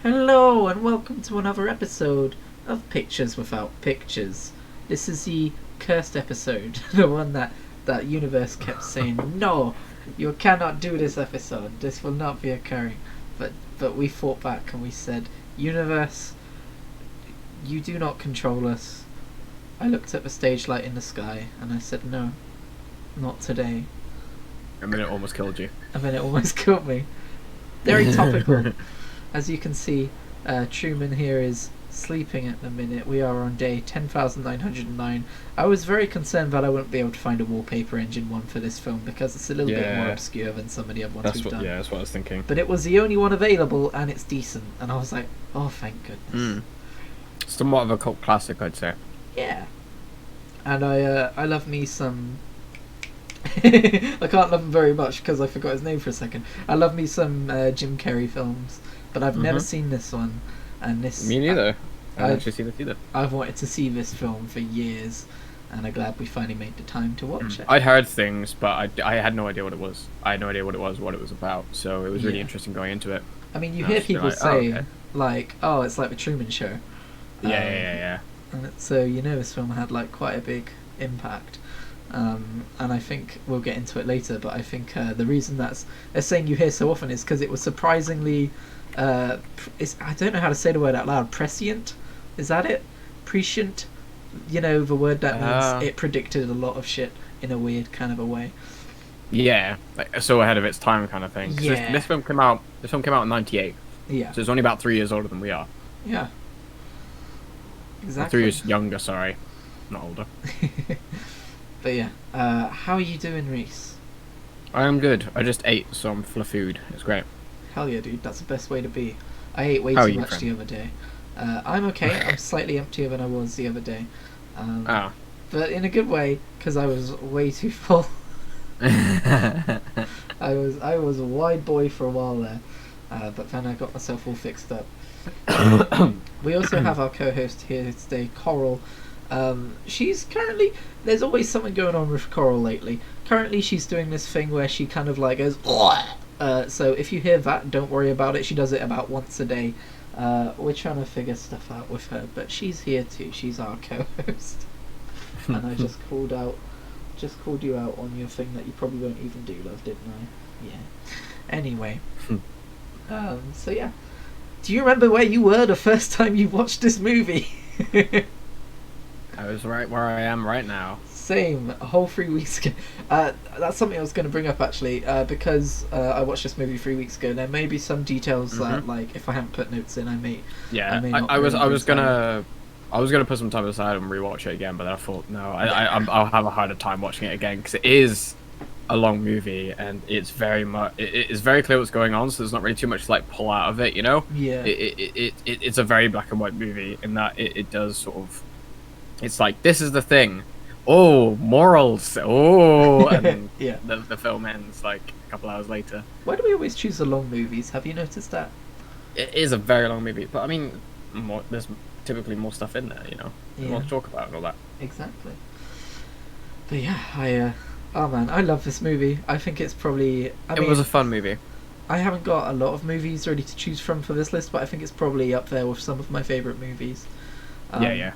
Hello and welcome to another episode of Pictures Without Pictures. This is the cursed episode, the one that universe kept saying, no, you cannot do this episode, this will not be occurring. But we fought back and we said, universe, you do not control us. I looked at the stage light in the sky and I said, no, not today. And then it almost killed you. And then it almost killed me. Very topical. As you can see, Truman here is sleeping at the minute. We are on day 10,909. I was very concerned that I wouldn't be able to find a wallpaper engine one for this film because it's a little bit more obscure than some of the other ones we've done. Yeah, that's what I was thinking. But it was the only one available and it's decent. And I was like, oh, thank goodness. Somewhat of a cult classic, I'd say. Yeah. And I love me some... I can't love him very much because I forgot his name for a second. I love me some Jim Carrey films. But I've never seen this one, and this. Me neither. I've actually seen it either. I've wanted to see this film for years, and I'm glad we finally made the time to watch it. I'd heard things, but I had no idea what it was. I had no idea what it was about. So it was really interesting going into it. I mean, you hear people say like, "Oh, it's like the Truman Show." Yeah. And so this film had like quite a big impact. And I think we'll get into it later. But I think the reason that's a saying you hear so often is because it was surprisingly. I don't know how to say the word out loud. Prescient, is that it? Prescient, the word that means it predicted a lot of shit in a weird kind of a way. Yeah, like, so ahead of its time kind of thing. Yeah. This film came out. This film came out in '98. Yeah. So it's only about 3 years older than we are. Yeah. Or Exactly. 3 years younger. Sorry, not older. But yeah, how are you doing, Reese? I am good. I just ate some food. It's great. Hell yeah, dude, that's the best way to be. I ate way How too are you, much friend? the other day. I'm okay. I'm slightly emptier than I was the other day. But in a good way, because I was way too full. I was a wide boy for a while there, but then I got myself all fixed up. We also have our co-host here today, Coral. She's currently... There's always something going on with Coral lately. Currently she's doing this thing where she kind of like goes... so if you hear that, don't worry about it. She does it about once a day. We're trying to figure stuff out with her, but she's here too. She's our co-host. And I just called you out on your thing that you probably won't even do, love, didn't I? Yeah. Anyway. So yeah. Do you remember where you were the first time you watched this movie? I was right where I am right now. Same, a whole 3 weeks ago. That's something I was going to bring up actually, because I watched this movie 3 weeks ago. There may be some details that, like, if I haven't put notes in, I may. Yeah, not I was really gonna put some time aside and rewatch it again, but then I thought no, I'll have a harder time watching it again because it is a long movie and it's very much it's very clear what's going on, so there's not really too much to like pull out of it, you know. Yeah. It's a very black and white movie in that it does sort of. It's like, this is the thing. Oh, morals. Oh, and Yeah. the film ends like a couple hours later. Why do we always choose the long movies? Have you noticed that? It is a very long movie, but I mean, there's typically more stuff in there, you know. Yeah. More to talk about and all that. Exactly. But yeah, oh man, I love this movie. I think it's probably... It was a fun movie. I haven't got a lot of movies ready to choose from for this list, but I think it's probably up there with some of my favourite movies. Yeah.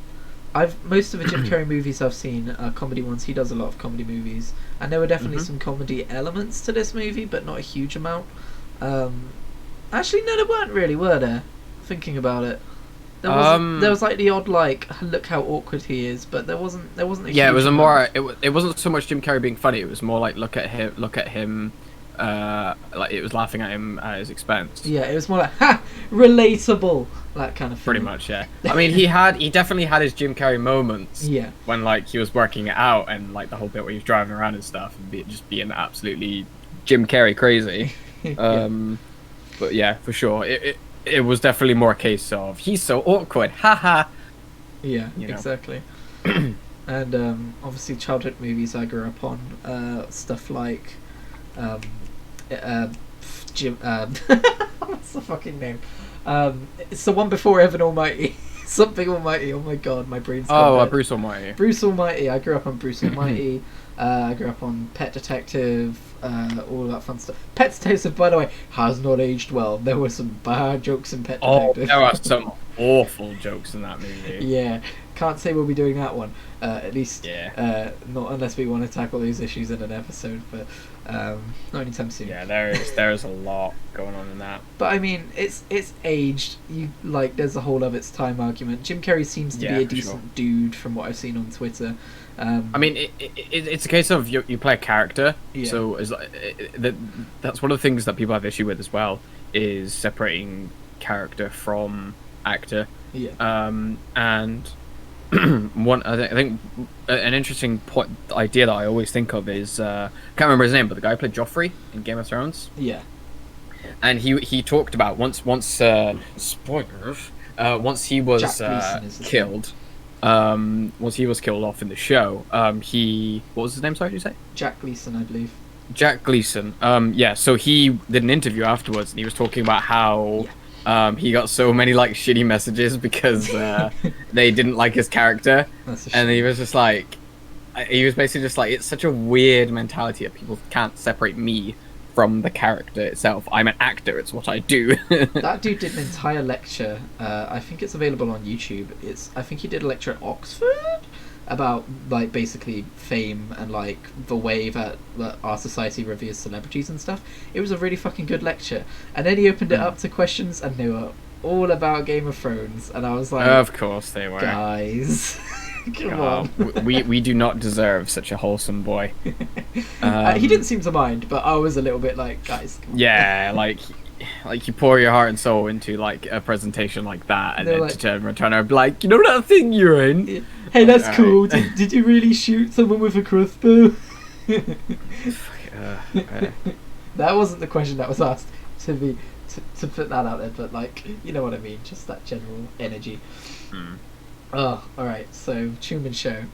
Most of the Jim Carrey movies I've seen are comedy ones. He does a lot of comedy movies, and there were definitely some comedy elements to this movie, but not a huge amount. Actually, no, there weren't really, were there? Thinking about it, there was like the odd like, look how awkward he is, but there wasn't. A Yeah, it was a huge more. amount. It wasn't so much Jim Carrey being funny. It was more like look at him. Like it was laughing at him at his expense. Yeah, it was more like ha, relatable, that kind of thing. Pretty much, yeah. I mean, he definitely had his Jim Carrey moments. Yeah. When like he was working it out and like the whole bit where he was driving around and stuff and just being absolutely Jim Carrey crazy. But yeah, for sure, it was definitely more a case of he's so awkward, haha. Yeah, exactly. And obviously, childhood movies I grew up on, stuff like, Jim. What's the fucking name? It's the one before Evan Almighty. Something Almighty. Oh my god, my brain's gone dead. Bruce Almighty. Bruce Almighty. I grew up on Bruce Almighty. I grew up on Pet Detective. All that fun stuff. Pet Detective, by the way, has not aged well. There were some bad jokes in Pet Detective. There are some awful jokes in that movie. Yeah, can't say we'll be doing that one. At least, Yeah. not unless we want to tackle those issues in an episode, but not anytime soon. Yeah, there's a lot going on in that. But I mean, it's aged. There's a whole of its time argument. Jim Carrey seems to be a decent dude from what I've seen on Twitter. I mean, it's a case of you play a character, so that's one of the things that people have issue with as well, is separating character from actor. Yeah. And I think an interesting idea that I always think of is I can't remember his name, but the guy who played Joffrey in Game of Thrones. Yeah. And he talked about once spoilers. Once he was killed. Once he was killed off in the show, what was his name? Sorry, did you say? Jack Gleason, I believe. Jack Gleason. So he did an interview afterwards, and he was talking about how he got so many shitty messages because they didn't like his character, and he was just he was basically just it's such a weird mentality that people can't separate me from the character itself. I'm an actor, it's what I do. That dude did an entire lecture, I think it's available on YouTube. I think he did a lecture at Oxford about basically fame and the way that our society reveres celebrities and stuff. It was a really fucking good lecture. And then he opened it up to questions, and they were all about Game of Thrones, and I was like, of course they were. Guys, come on. we do not deserve such a wholesome boy. He didn't seem to mind, but I was a little bit guys, come on. Yeah, you pour your heart and soul into a presentation like that, and then to turn around and be you know that thing you're in? Hey, that's cool. Did you really shoot someone with a crossbow? That wasn't the question that was asked to put that out there, but you know what I mean, just that general energy. Oh, alright, so Truman Show.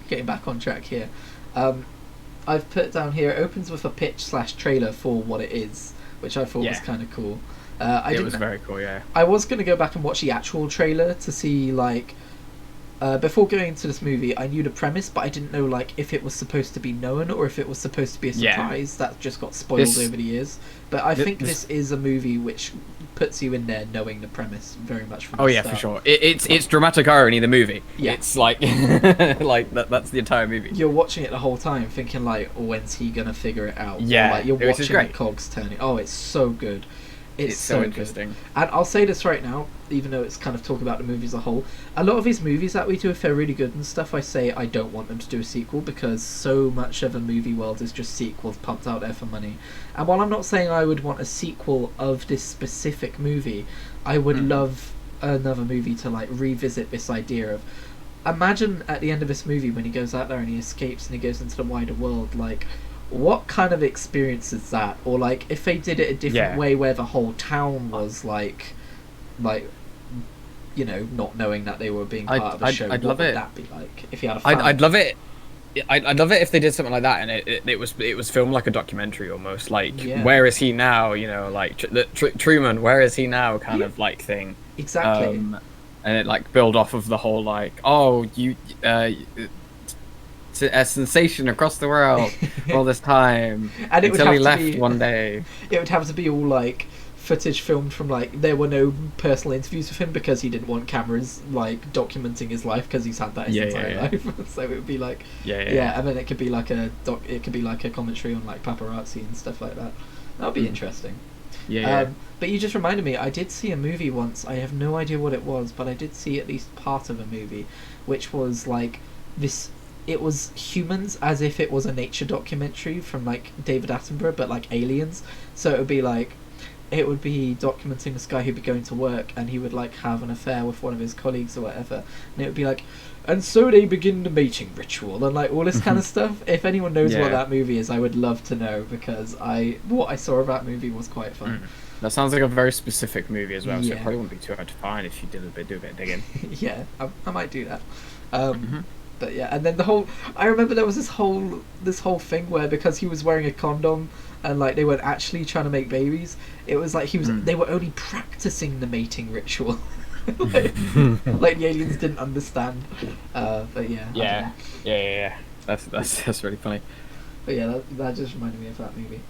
Getting back on track here. I've put down here, it opens with a pitch/trailer for what it is, which I thought was kind of cool. It was very cool, yeah. I was going to go back and watch the actual trailer to see, before going into this movie, I knew the premise, but I didn't know, if it was supposed to be known or if it was supposed to be a surprise. That just got spoiled over the years. But I think this is a movie which puts you in there knowing the premise very much from the start. For sure. It's dramatic irony, the movie. Yeah. It's that's the entire movie. You're watching it the whole time thinking, when's he going to figure it out? Yeah. Or, you're watching the cogs turning. Oh, it's so good. It's so interesting. Good. And I'll say this right now, even though it's kind of talk about the movie as a whole, a lot of these movies that we do, if they're really good and stuff, I say I don't want them to do a sequel, because so much of a movie world is just sequels pumped out there for money. And while I'm not saying I would want a sequel of this specific movie, I would love another movie to revisit this idea of, imagine at the end of this movie when he goes out there and he escapes and he goes into the wider world, what kind of experience is that? Or if they did it a different way, where the whole town was not knowing that they were being part of the show. What would that be like if you had a fan? I'd love it. I'd love it if they did something like that, and it was filmed like a documentary almost. Where is he now? Truman, where is he now? Kind of thing. Exactly. And it build off of the whole a sensation across the world all this time and until he left one day. It would have to be all footage filmed from there were no personal interviews with him because he didn't want cameras documenting his life, because he's had that his entire life. So it would be and then it could be a commentary on paparazzi and stuff like that. That would be interesting. But you just reminded me, I did see a movie once, I have no idea what it was, but I did see at least part of a movie which was this. It was humans, as if it was a nature documentary from David Attenborough, but aliens. So it would be it would be documenting this guy who'd be going to work, and he would have an affair with one of his colleagues or whatever, and it would be and so they begin the mating ritual and all this kind of stuff. If anyone knows what that movie is, I would love to know, because what I saw of that movie was quite fun. That sounds like a very specific movie as well, so it probably wouldn't be too hard to find if you do a bit of digging. Yeah, I might do that. But yeah, and then I remember there was this whole thing where, because he was wearing a condom and they weren't actually trying to make babies, it was they were only practicing the mating ritual. like the aliens didn't understand. But yeah. Yeah. That's really funny. But yeah, that just reminded me of that movie.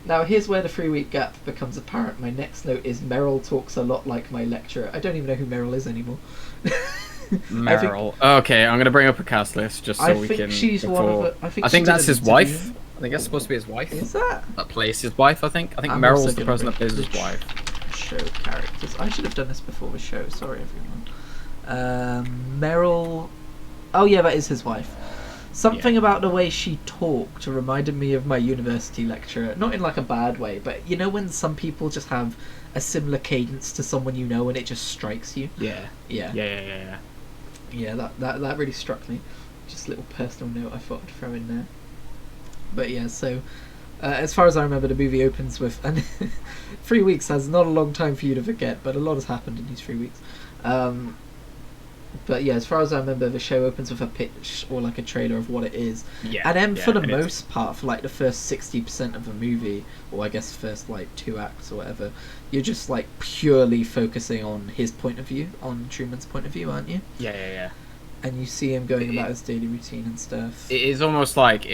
Now here's where the 3-week gap becomes apparent. My next note is Meryl talks a lot like my lecturer. I don't even know who Meryl is anymore. Meryl. Okay, I'm gonna bring up a cast list just so we can. She's one of the, I think that's his wife. I think that's supposed to be his wife. Is that? That plays his wife, I think. I think Meryl's the person that plays his wife. Show characters. I should have done this before the show. Sorry, everyone. Meryl. Oh yeah, that is his wife. Something about the way she talked reminded me of my university lecturer. Not in like a bad way, but you know when some people just have a similar cadence to someone you know and it just strikes you? Yeah. Yeah, that really struck me. Just a little personal note I thought I'd throw in there. But yeah, so as far as I remember, the movie opens with... And 3 weeks has not a long time for you to forget, but a lot has happened in these 3 weeks. But yeah, as far as I remember, the show opens with a pitch or like a trailer of what it is. Yeah. And then for the most part, for like the first 60% of the movie, or I guess first like 2 acts or whatever, you're just like purely focusing on his point of view, on Truman's point of view, aren't you? Yeah. And you see him going about his daily routine and stuff. It is almost like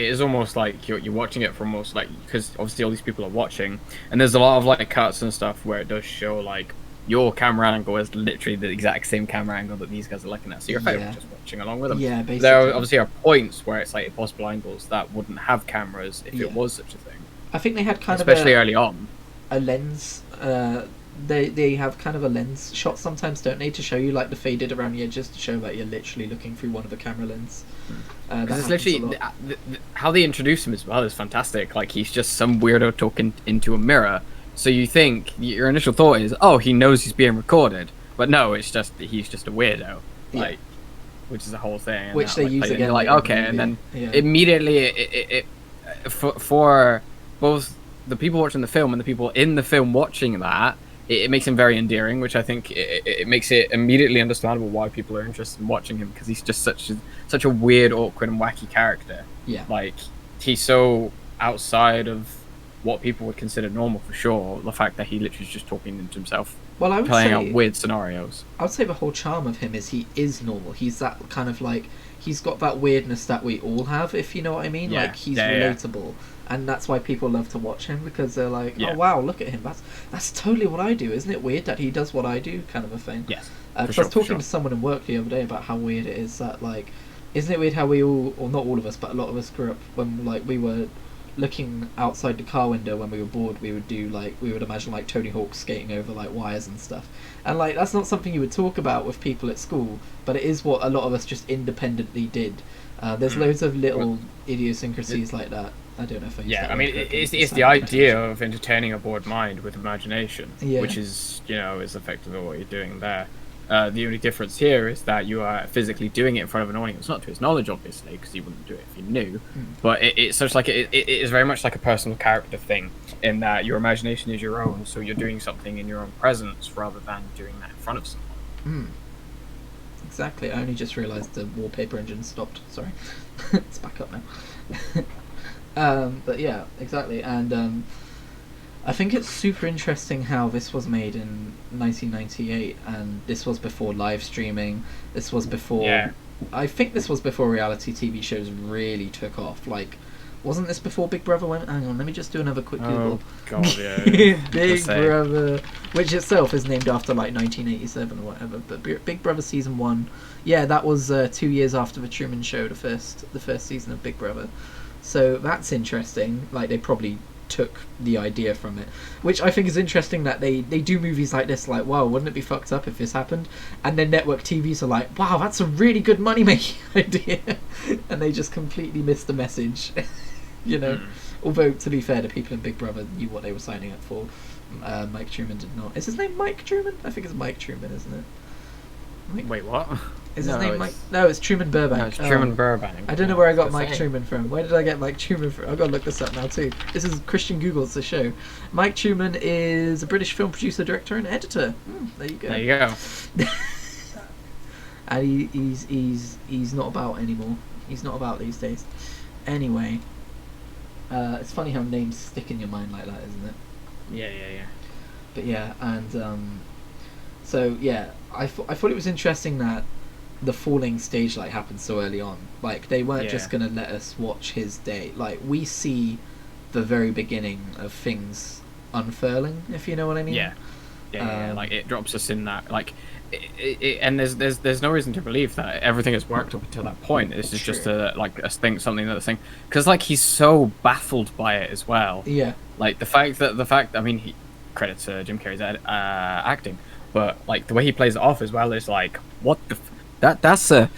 you're watching it from almost like, because obviously all these people are watching, and there's a lot of like cuts and stuff where it does show like your camera angle is literally the exact same camera angle that these guys are looking at, so you're effectively just watching along with them. Yeah, basically. There obviously are points where it's like possible angles that wouldn't have cameras if it was such a thing. I think they had kind of especially early on a lens. They have kind of a lens shot sometimes, don't they, to show you like the faded around the edges to show that you're literally looking through one of the camera lens. It's literally how they introduce him as well is fantastic. Like he's just some weirdo talking into a mirror. So you think your initial thought is, oh, he knows he's being recorded, but no, it's just he's just a weirdo, like, which is the whole thing. Which they use again. Like okay, and then immediately it for both the people watching the film and the people in the film watching that, it makes him very endearing, which I think it makes it immediately understandable why people are interested in watching him, because he's just such a weird, awkward, and wacky character. Yeah, like he's so outside of what people would consider normal for sure. The fact that he literally is just talking into himself, I would playing say, out weird scenarios. I would say the whole charm of him is he is normal. He's that kind of like, he's got that weirdness that we all have, if you know what I mean. Like he's relatable, and that's why people love to watch him, because they're like, oh wow, look at him. That's totally what I do. Isn't it weird that he does what I do, kind of a thing. Yes. I was talking to someone in work the other day about how weird it is that, like, isn't it weird how we all, or not all of us, but a lot of us grew up when like we were looking outside the car window when we were bored, we would imagine like Tony Hawk skating over like wires and stuff, and like that's not something you would talk about with people at school, but it is what a lot of us just independently did. There's loads of little idiosyncrasies like that. I don't know if I use that I mean it's the idea of entertaining a bored mind with imagination, which is is effectively what you're doing there. The only difference here is that you are physically doing it in front of an audience, not to his knowledge, obviously, because you wouldn't do it if you knew. But it's such like it is very much like a personal character thing, in that your imagination is your own, so you're doing something in your own presence rather than doing that in front of someone. Exactly. I only just realised the wallpaper engine stopped. Sorry, it's back up now. But yeah, exactly, and I think it's super interesting how this was made in 1998, and this was before live streaming. This was before... I think this was before reality TV shows really took off. Like, wasn't this before Big Brother went... Hang on, let me just do another quick Google. Oh, God, yeah. Big Brother, which itself is named after, like, 1987 or whatever. But Big Brother Season 1, that was 2 years after The Truman Show, the first season of Big Brother. So that's interesting. Like, they probably took the idea from it, which I think is interesting, that they do movies like this, like, wow, wouldn't it be fucked up if this happened, and then network TVs are like, wow, that's a really good money making idea, and they just completely missed the message. Although to be fair, the people in Big Brother knew what they were signing up for. Mike Truman did not. Is his name Mike Truman? I think it's Mike Truman, isn't it? Wait, what? Is his name Mike? No, it's Truman Burbank. No, it's Truman Burbank. I don't know where I got Mike Truman from. Where did I get Mike Truman from? I've got to look this up now too. This is Christian Google's the show. Mike Truman is a British film producer, director, and editor. There you go. There you go. And he's not about anymore. He's not about these days. Anyway, it's funny how names stick in your mind like that, isn't it? Yeah. But yeah, and So yeah, I thought it was interesting that the falling stage light happened so early on. Like they weren't just gonna let us watch his day. Like we see the very beginning of things unfurling, if you know what I mean. Yeah, like it drops us in that like and there's no reason to believe that everything has worked up until that point. This is just something that's thing, because like he's so baffled by it as well. Yeah, like the fact I mean, he credits Jim Carrey's acting, but like the way he plays it off as well is like, what the that's a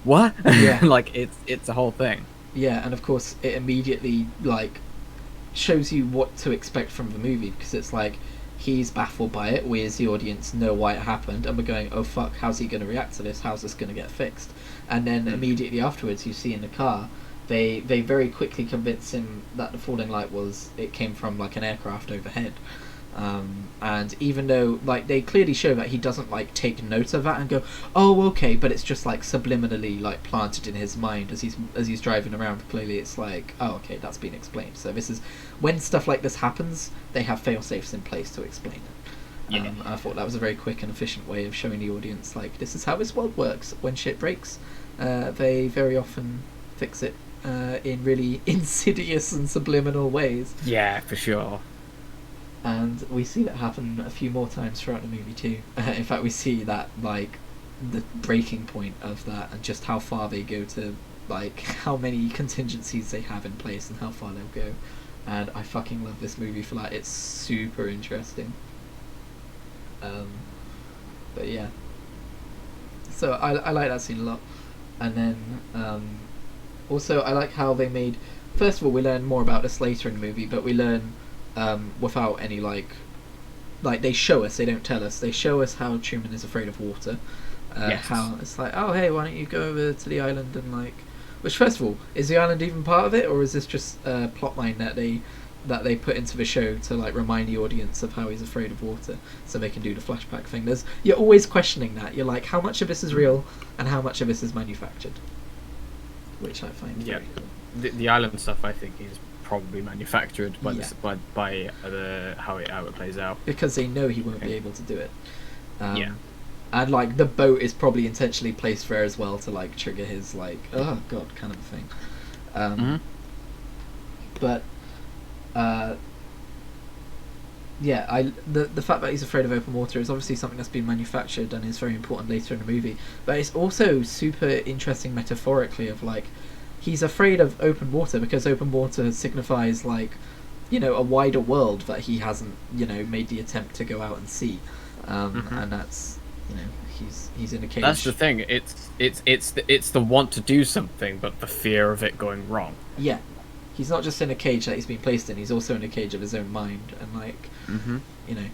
what? Yeah. Like it's a whole thing. Yeah, and of course it immediately like shows you what to expect from the movie, because it's like he's baffled by it, we as the audience know why it happened, and we're going, oh fuck, how's he going to react to this, how's this going to get fixed? And then immediately afterwards you see in the car they very quickly convince him that the falling light came from like an aircraft overhead. And even though like they clearly show that he doesn't like take note of that and go, oh okay, but it's just like subliminally like planted in his mind as he's driving around. Clearly it's like, oh okay, that's been explained. So this is when stuff like this happens, they have fail-safes in place to explain it. I thought that was a very quick and efficient way of showing the audience like, this is how this world works. When shit breaks, they very often fix it in really insidious and subliminal ways. Yeah, for sure. And we see that happen a few more times throughout the movie too. In fact, we see that like the breaking point of that, and just how far they go to, like how many contingencies they have in place and how far they'll go. And I fucking love this movie for that. It's super interesting. But yeah. So I like that scene a lot. And then also I like how they made. First of all, we learn more about this later in the movie, but we learn. Without any like they show us, they don't tell us, they show us how Truman is afraid of water. How it's like, oh hey, why don't you go over to the island and like, which first of all, is the island even part of it, or is this just a plot line that they put into the show to like remind the audience of how he's afraid of water so they can do the flashback thing? You're always questioning that. You're like, how much of this is real and how much of this is manufactured, which I find very cool. The island stuff I think is probably manufactured by how it plays out, because they know he won't be able to do it. And like the boat is probably intentionally placed there as well to like trigger his like, oh god, kind of a thing. But the fact that he's afraid of open water is obviously something that's been manufactured and is very important later in the movie, but it's also super interesting metaphorically of like, he's afraid of open water because open water signifies like, you know, a wider world that he hasn't, you know, made the attempt to go out and see. And that's, you know, he's in a cage. That's the thing. It's the want to do something, but the fear of it going wrong. Yeah, he's not just in a cage that he's been placed in. He's also in a cage of his own mind, and like, you know,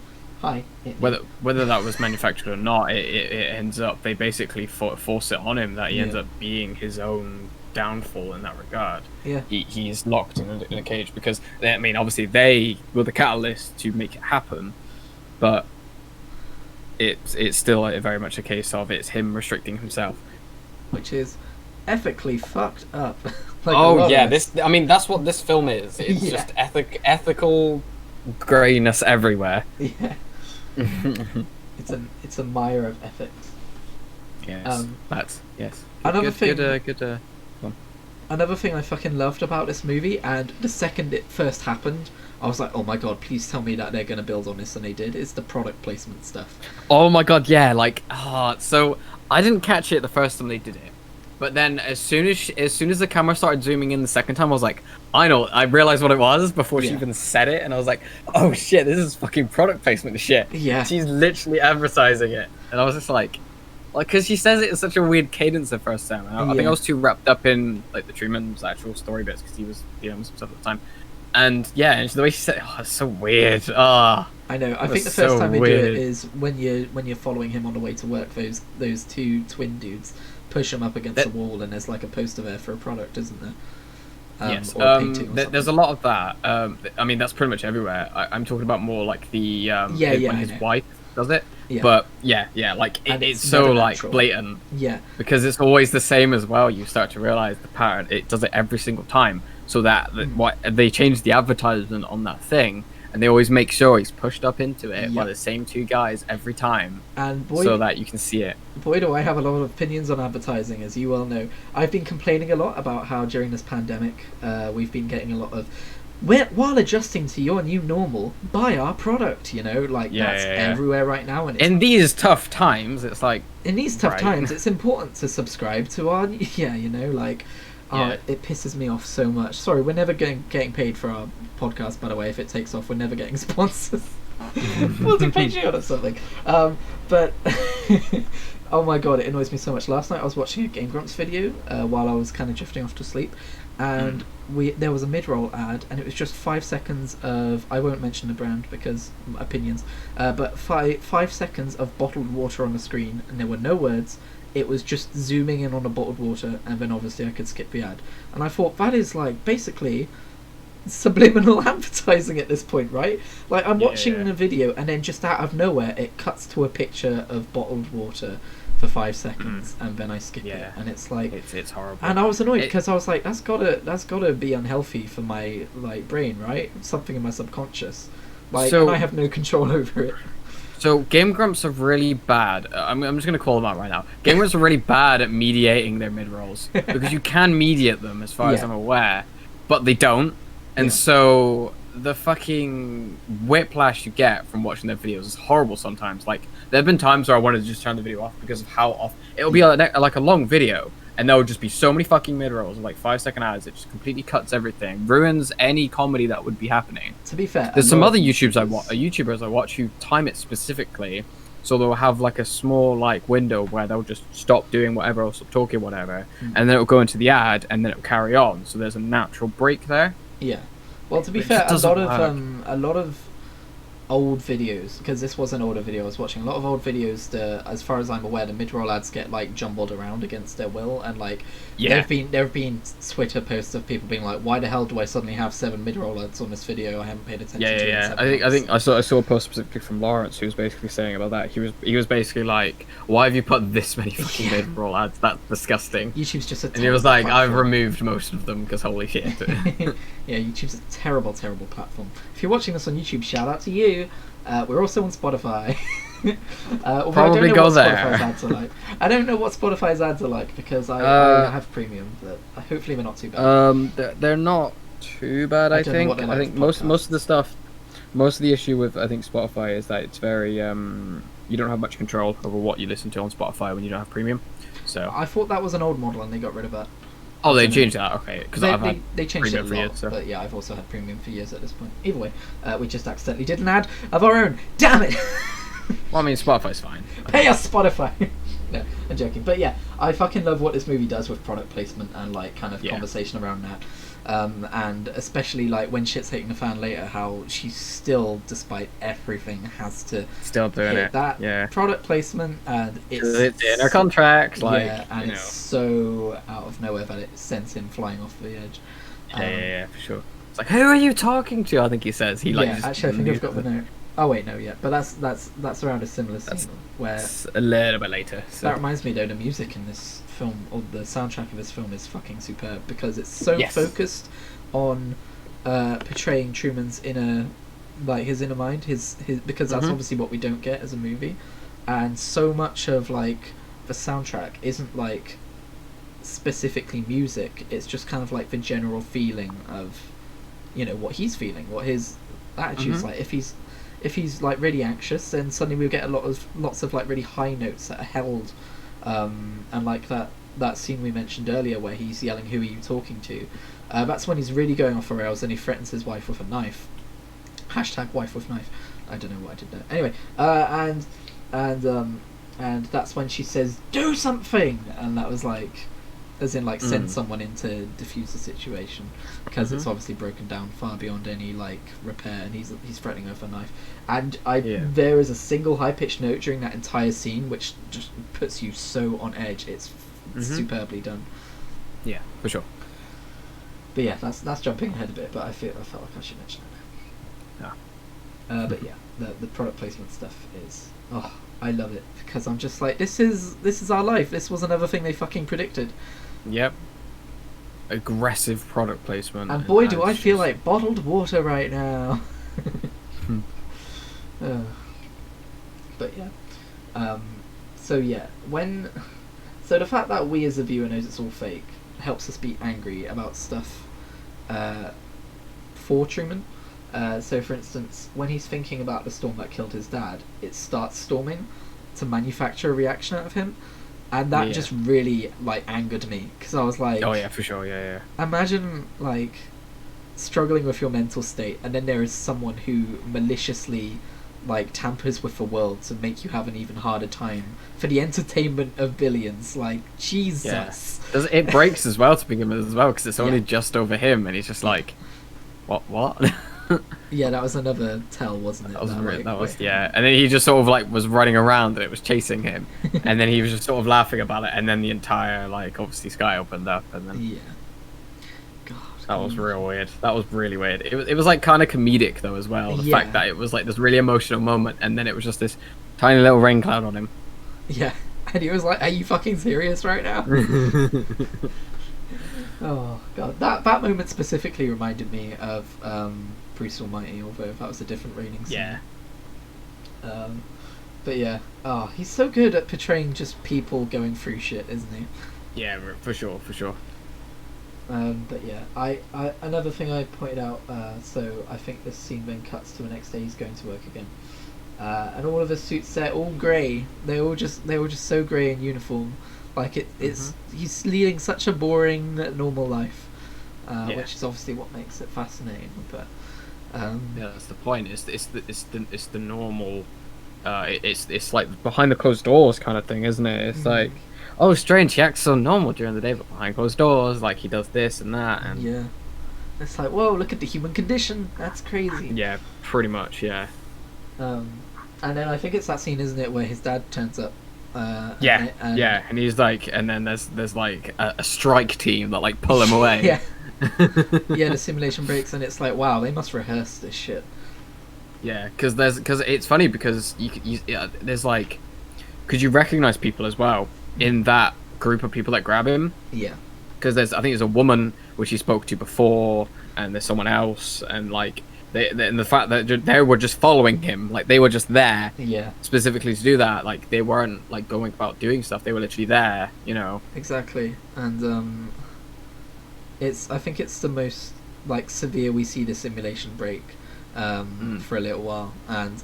whether that was manufactured or not, it ends up they basically force it on him that he ends up being his own downfall in that regard. He's locked in a cage because I mean obviously they were the catalyst to make it happen, but it's still very much a case of it's him restricting himself, which is ethically fucked up. Like that's what this film is. It's just ethical greyness everywhere. It's a mire of ethics. Another thing I fucking loved about this movie, and the second it first happened, I was like, oh my god, please tell me that they're going to build on this, and they did, is the product placement stuff. Oh my god, yeah, like, so I didn't catch it the first time they did it, but then as soon as the camera started zooming in the second time, I was like, I realized what it was before she even said it, and I was like, oh shit, this is fucking product placement shit. Yeah. She's literally advertising it, and I was just like, because she says it in such a weird cadence the first time. I think I was too wrapped up in like the Truman's actual story bits because he was dealing with some stuff at the time. And and the way she said, it's so weird. I know. I think the first time they do it is when you're following him on the way to work. Those two twin dudes push him up against the wall, and there's like a poster there for a product, isn't there? Yes. There's a lot of that. I mean, that's pretty much everywhere. I'm talking about more like the when his wife does it. Yeah. But like it's so like blatant. Yeah. Because it's always the same as well. You start to realize the pattern. It does it every single time. So that what they change the advertisement on that thing, and they always make sure he's pushed up into it by Yep. the same two guys every time, And boy, so that you can see it. boy, do I have a lot of opinions on advertising, as you well know. I've been complaining a lot about how during this pandemic, we've been getting a lot of, while adjusting to your new normal, buy our product, you know, like that's everywhere right now. And in these tough times, it's like, in these tough times, it's important to subscribe to our, you know, like, it pisses me off so much. Sorry, we're never getting paid for our podcast, by the way. If it takes off, we're never getting sponsors. We'll do Patreon or something. But oh my god, it annoys me so much. Last night I was watching a Game Grumps video while I was kind of drifting off to sleep, and there was a mid-roll ad, and it was just 5 seconds of, I won't mention the brand because opinions, but 5 seconds of bottled water on the screen, and there were no words. It was just zooming in on a bottled water, and then obviously I could skip the ad. And I thought, that is like basically subliminal advertising at this point, right? Like, I'm watching the video, and then just out of nowhere it cuts to a picture of bottled water for 5 seconds, and then I skip it, and it's like, it's horrible. And I was annoyed because I was like, that's gotta be unhealthy for my like brain, right? Something in my subconscious, like, and I have no control over it. So Game Grumps are really bad. I'm just gonna call them out right now. Game Grumps are really bad at mediating their mid rolls because you can mediate them as far as I'm aware, but they don't. And so the fucking whiplash you get from watching their videos is horrible sometimes. Like, there have been times where I wanted to just turn the video off because of how off it'll be like a long video, and there will just be so many fucking mid rolls and like 5-second ads. It just completely cuts everything, ruins any comedy that would be happening. To be fair, there's some other YouTubers I watch who time it specifically, so they'll have like a small like window where they'll just stop doing whatever or stop talking whatever, and then it'll go into the ad, and then it'll carry on. So there's a natural break there. Yeah. Well, to be fair, a lot of old videos, because this was an older video I was watching, a lot of old videos, as far as I'm aware, the mid-roll ads get like jumbled around against their will, and like there have been Twitter posts of people being like, why the hell do I suddenly have 7 mid-roll ads on this video? I haven't paid attention to it. Yeah. I think I saw a post specifically from Lawrence who was basically saying about that. He was basically like, why have you put this many fucking mid-roll ads? That's disgusting. YouTube's just and he was like, I've removed most of them because holy shit. Yeah, YouTube's a terrible platform. If you're watching this on YouTube, shout out to you. We're also on Spotify. Probably go there. Spotify's ads are like. I don't know what Spotify's ads are like because I have premium, but hopefully they're not too bad. They're not too bad. I think most of the stuff, most of the issue with I think Spotify is that it's very you don't have much control over what you listen to on Spotify when you don't have premium. So I thought that was an old model and they got rid of that. Oh, they changed that. Okay, because they changed it a lot, for years, so. But yeah, I've also had premium for years at this point. Either way, we just accidentally did an ad of our own. Damn it! Well, I mean, Spotify's fine. Pay us, Spotify. No, I'm joking. But yeah, I fucking love what this movie does with product placement and like kind of conversation around that. And especially like when shit's hitting the fan later, how she still, despite everything, has to still doing hit that product placement, and it's in her contract, like and it's so out of nowhere that it sends him flying off the edge. Yeah, for sure. It's like, who are you talking to? I think he says actually, I think I've got the note. Oh wait, no, but that's around a similar scene where a little bit later. So. That reminds me though, the music in this film, or the soundtrack of this film, is fucking superb because it's so focused on portraying Truman's inner, like his inner mind, his because that's obviously what we don't get as a movie, and so much of like the soundtrack isn't like specifically music. It's just kind of like the general feeling of, you know, what he's feeling, what his attitude's like. If he's like really anxious, then suddenly we'll get lots of like really high notes that are held, and like that scene we mentioned earlier where he's yelling, "Who are you talking to?" That's when he's really going off the rails and he threatens his wife with a knife. #wife with knife. I don't know what I did there. Anyway, and that's when she says, "Do something," and that was like, as in like send someone in to defuse the situation because it's obviously broken down far beyond any like repair, and he's threatening her with a knife. And there is a single high pitched note during that entire scene which just puts you so on edge. It's superbly done. Yeah, for sure. But yeah, that's jumping ahead a bit, but I felt like I should mention it now. But yeah, the product placement stuff is I love it because I'm just like, this is our life. This was another thing they fucking predicted. Yep. Aggressive product placement. And boy, do I feel like bottled water right now. But yeah. So yeah, so the fact that we as a viewer knows it's all fake helps us be angry about stuff for Truman. So for instance, when he's thinking about the storm that killed his dad, it starts storming to manufacture a reaction out of him, and that just really like angered me, because I was like, oh yeah, for sure, yeah. Imagine like struggling with your mental state, and then there is someone who maliciously like tampers with the world to make you have an even harder time for the entertainment of billions. Like, Jesus. Yeah. It breaks as well to begin with as well, because it's only just over him, and he's just like, what? Yeah, that was another tell, wasn't it? That was yeah. And then he just sort of like was running around and it was chasing him, and then he was just sort of laughing about it, and then the entire like obviously sky opened up, and then God, that was real weird. That was really weird. It was like kind of comedic though as well. The fact that it was like this really emotional moment, and then it was just this tiny little rain cloud on him. Yeah, and he was like, "Are you fucking serious right now?" Oh God, that moment specifically reminded me of Bruce Almighty, although that was a different raining scene. Yeah. But yeah, he's so good at portraying just people going through shit, isn't he? Yeah, for sure. But yeah, another thing I pointed out. So I think this scene then cuts to the next day. He's going to work again, and all of his suits, they're all grey. They were just so grey in uniform. Like he's leading such a boring, normal life, which is obviously what makes it fascinating. But yeah, that's the point. It's the normal. It's like behind the closed doors kind of thing, isn't it? It's like, oh, strange. He acts so normal during the day, but behind closed doors, like he does this and that, and yeah, it's like, whoa, look at the human condition. That's crazy. Yeah, pretty much. Yeah. And then I think it's that scene, isn't it, where his dad turns up. And he's like, and then there's like a strike team that like pull him away. Yeah. Yeah, the simulation breaks, and it's like, wow, they must rehearse this shit. Yeah, because it's funny because there's like, because you recognize people as well in that group of people that grab him. Yeah. Because I think there's a woman which he spoke to before, and there's someone else, and like. And the fact that they were just following him, like they were just there, specifically to do that. Like they weren't like going about doing stuff; they were literally there, you know. Exactly, and I think it's the most like severe we see the simulation break for a little while, and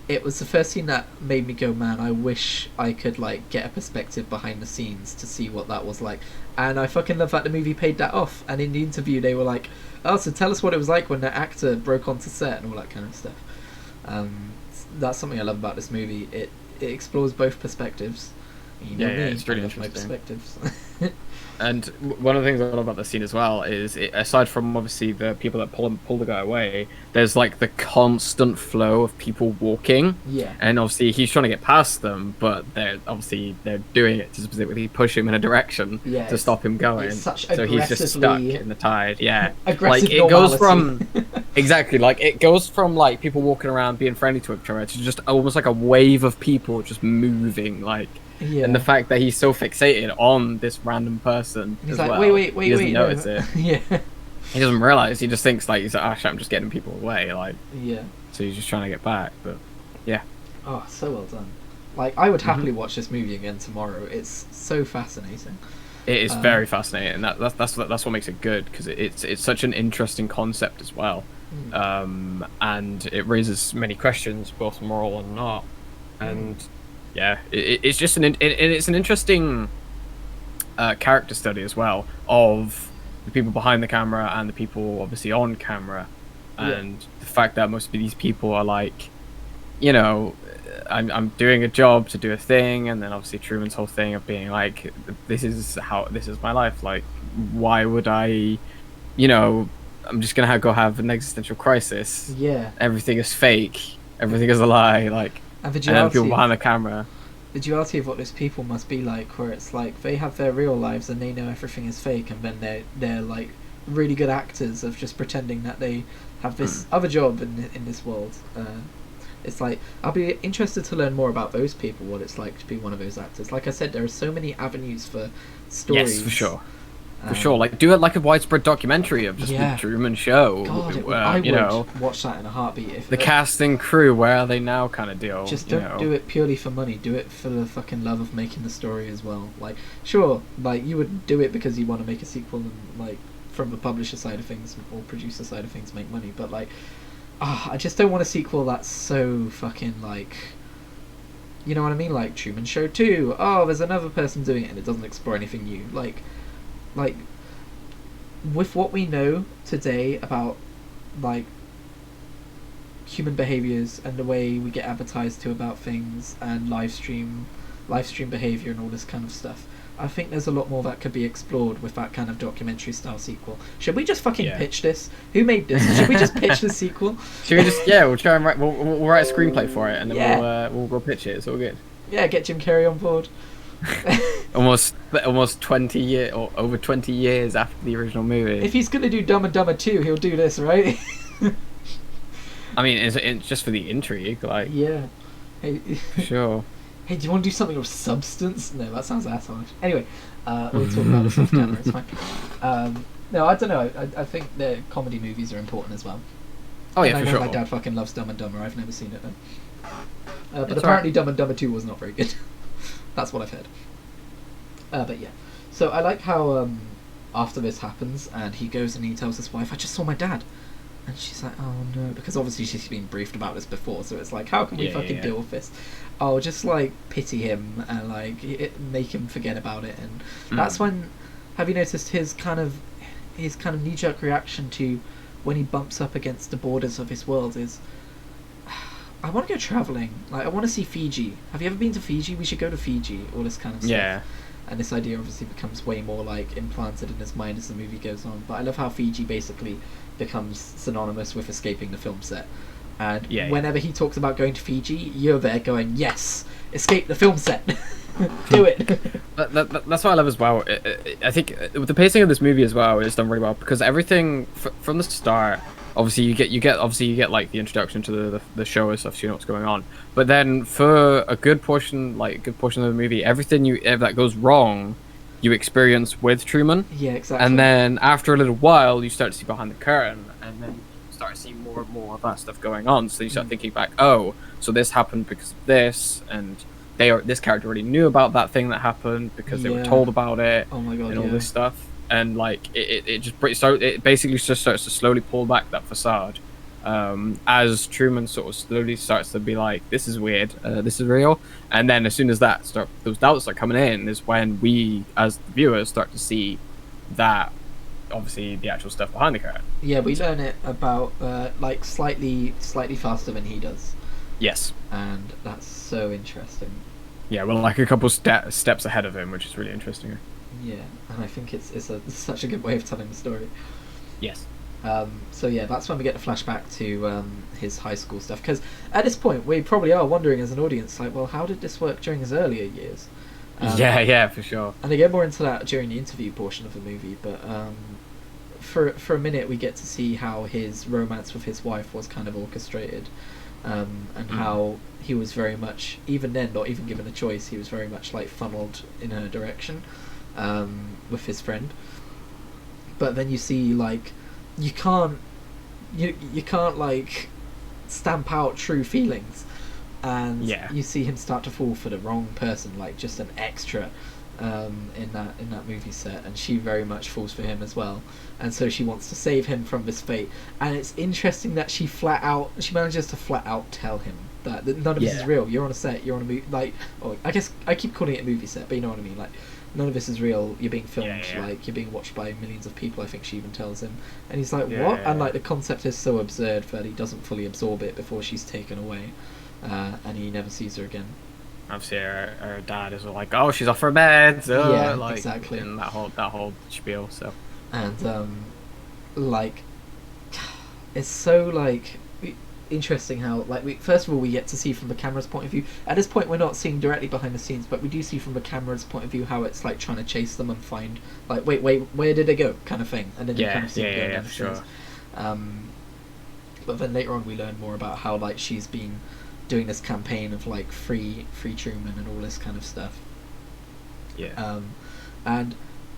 it was the first scene that made me go, man, I wish I could like get a perspective behind the scenes to see what that was like. And I fucking love that the movie paid that off. And in the interview, they were like, "Oh, so tell us what it was like when the actor broke onto set and all that kind of stuff." That's something I love about this movie. It explores both perspectives. You know me, it's really I love interesting. my perspectives. And one of the things I love about the scene as well is, aside from obviously the people that pull the guy away, there's like the constant flow of people walking. Yeah. And obviously he's trying to get past them, but they're doing it to specifically push him in a direction to stop him going. It's such so he's just stuck in the tide. Yeah. Aggressive like it goes from exactly like it goes from like people walking around being friendly to each other to just almost like a wave of people just moving like. Yeah. And the fact that he's so fixated on this random person he's as like, well, wait, he doesn't notice it. Yeah. He doesn't realize. He just thinks like, I'm just getting people away. Like, yeah. So he's just trying to get back. But yeah. Oh, so well done. Like, I would happily watch this movie again tomorrow. It's so fascinating. It is very fascinating. That's what makes it good, because it's such an interesting concept as well, and it raises many questions, both moral and not, and. Yeah, it's just it's an interesting character study as well of the people behind the camera and the people obviously on camera, and the fact that most of these people are like, you know, I'm doing a job to do a thing, and then obviously Truman's whole thing of being like, this is my life. Like, why would I, you know, I'm just gonna go have an existential crisis. Yeah, everything is fake. Everything is a lie. Like. And then people behind the camera. The duality of what those people must be like, where it's like they have their real lives and they know everything is fake, and then they're like really good actors of just pretending that they have this other job in this world. It's like, I'll be interested to learn more about those people, what it's like to be one of those actors. Like I said, there are so many avenues for stories. Yes, for sure. For sure, like do it like a widespread documentary of just Yeah. the Truman Show. God, I you would know, watch that in a heartbeat. If the cast and crew, where are they now? Kind of deal. just you don't know. do it purely for money. Do it for the fucking love of making the story as well. Like, sure, like you would do it because you want to make a sequel and like from the publisher side of things or producer side of things make money. But like, I just don't want a sequel that's so fucking like. You know what I mean? Like Truman Show 2. Oh, there's another person doing it and it doesn't explore anything new. Like, with what we know today about, like, human behaviors and the way we get advertised to about things and live stream behavior and all this kind of stuff, I think there's a lot more that could be explored with that kind of documentary style sequel. Should we just fucking pitch this? Who made this? Should we just pitch the sequel? Should we just we'll try and write we'll write a screenplay for it and then we'll pitch it. It's all good. Yeah, get Jim Carrey on board. almost 20 years or over 20 years after the original movie. If he's gonna do Dumb and Dumber 2, he'll do this, right? I mean, it's just for the intrigue, like. Yeah. Hey. Sure. Hey, do you want to do something of substance? No, that sounds assholeish. Anyway, we'll talk about this off camera. It's fine. No, I don't know. I think the comedy movies are important as well. Oh yeah, and for I know sure. My dad fucking loves Dumb and Dumber. I've never seen it though. But It's apparently, right. Dumb and Dumber 2 was not very good. That's what I've heard. But yeah, so I like how after this happens, and he goes and he tells his wife, "I just saw my dad." And she's like, "Oh no," because obviously she's been briefed about this before, so it's like, how can we fucking deal with this? Oh, just like pity him and like make him forget about it, and that's when. Have you noticed his kind of knee-jerk reaction to when he bumps up against the borders of his world is, I want to go traveling. Like I want to see Fiji. Have you ever been to Fiji? We should go to Fiji. All this kind of stuff. Yeah. And this idea obviously becomes way more like implanted in his mind as the movie goes on. But I love how Fiji basically becomes synonymous with escaping the film set. And whenever he talks about going to Fiji, you're there going, yes, escape the film set. Do it. That's what I love as well. I think with the pacing of this movie as well is done really well because everything from the start. Obviously, you get like the introduction to the show and stuff, so you know what's going on. But then for a good portion of the movie, everything that goes wrong, you experience with Truman. Yeah, exactly. And then after a little while, you start to see behind the curtain, and then you start to see more and more of that stuff going on. So you start thinking back, oh, so this happened because of this, and this character already knew about that thing that happened because they were told about it. Oh my god! And all this stuff. And like it basically just starts to slowly pull back that facade as Truman sort of slowly starts to be like, this is weird, this is real. And then as soon as those doubts start coming in is when we as the viewers start to see that obviously the actual stuff behind the curtain. Yeah, we learn it about like slightly faster than he does. Yes. And that's so interesting. Yeah, well, like a couple steps ahead of him, which is really interesting. Yeah, and I think it's such a good way of telling the story. Yes. So yeah, that's when we get the flashback to his high school stuff. Because at this point, we probably are wondering as an audience, like, well, how did this work during his earlier years? Yeah, for sure. And they get more into that during the interview portion of the movie. But for a minute, we get to see how his romance with his wife was kind of orchestrated, and how he was very much, even then, not even given a choice, he was very much like funneled in her direction. With his friend, but then you see like you can't like stamp out true feelings, and you see him start to fall for the wrong person, like just an extra in that movie set, and she very much falls for him as well, and so she wants to save him from this fate. And it's interesting that she manages to flat out tell him that none of this is real. You're on a set, you're on a movie, like, I guess I keep calling it a movie set, but you know what I mean, like, none of this is real, you're being filmed, like, you're being watched by millions of people, I think she even tells him. And he's like, what? And like, the concept is so absurd that he doesn't fully absorb it before she's taken away, and he never sees her again. Obviously her dad is all like, oh, she's off her meds, like, exactly, and that whole spiel. So, and like, it's so like interesting how, like, first of all, we get to see from the camera's point of view. At this point, we're not seeing directly behind the scenes, but we do see from the camera's point of view how it's like trying to chase them and find, like, wait, where did they go, kind of thing. And then you kind of see them going down the stairs. Sure. But then later on, we learn more about how, like, she's been doing this campaign of like free Truman and all this kind of stuff. Yeah. And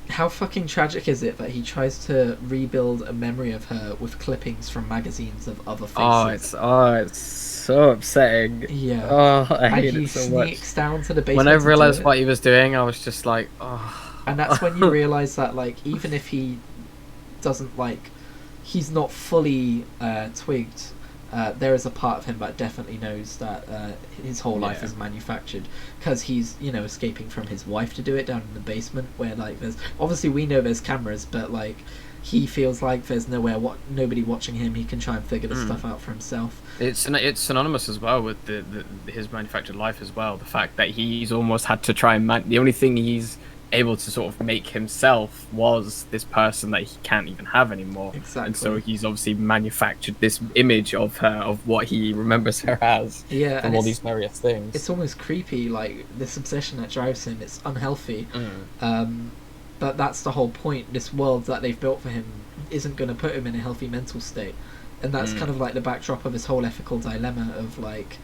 how fucking tragic is it that he tries to rebuild a memory of her with clippings from magazines of other faces? It's so upsetting. Yeah. Oh, I And hate he it so much. sneaks down to the When I basement to do realized it. what he was doing, I was just like, oh. And that's when you realize that, like, even if he doesn't, like, he's not fully twigged, there is a part of him that definitely knows that his whole life is manufactured, because he's, you know, escaping from his wife to do it down in the basement, where, like, there's obviously, we know there's cameras, but, like, he feels like there's nobody watching him. He can try and figure the stuff out for himself. It's synonymous as well with his manufactured life as well. The fact that he's almost had to try and the only thing he's able to sort of make himself was this person that he can't even have anymore. Exactly. And so he's obviously manufactured this image of her, of what he remembers her as. Yeah, from all these various things. It's almost creepy, like this obsession that drives him. It's unhealthy. But that's the whole point. This world that they've built for him isn't going to put him in a healthy mental state. And that's kind of like the backdrop of his whole ethical dilemma of, like,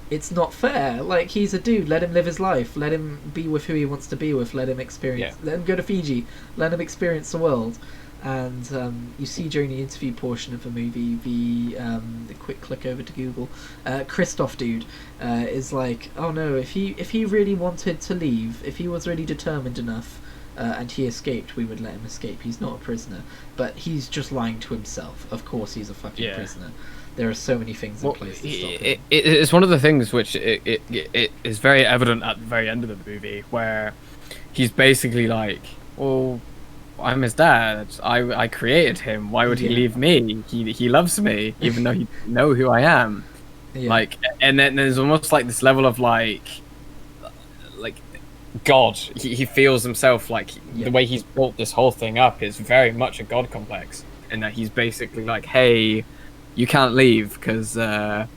it's not fair. Like, he's a dude. Let him live his life. Let him be with who he wants to be with. Let him experience. Let him go to Fiji. Let him experience the world. And you see during the interview portion of the movie, the quick click over to Google, Christoph dude is like, oh no, if he really wanted to leave, if he was really determined enough, and he escaped, we would let him escape. He's not a prisoner, but he's just lying to himself. Of course, he's a fucking prisoner. There are so many things in place to stop him. It's one of the things which it is very evident at the very end of the movie, where he's basically like, well, I'm his dad. I created him. Why would he leave me? He loves me, even though he know who I am. Like, and then there's almost like this level of like God. He feels himself like the way he's built this whole thing up is very much a God complex, and that he's basically like, hey, you can't leave because I'm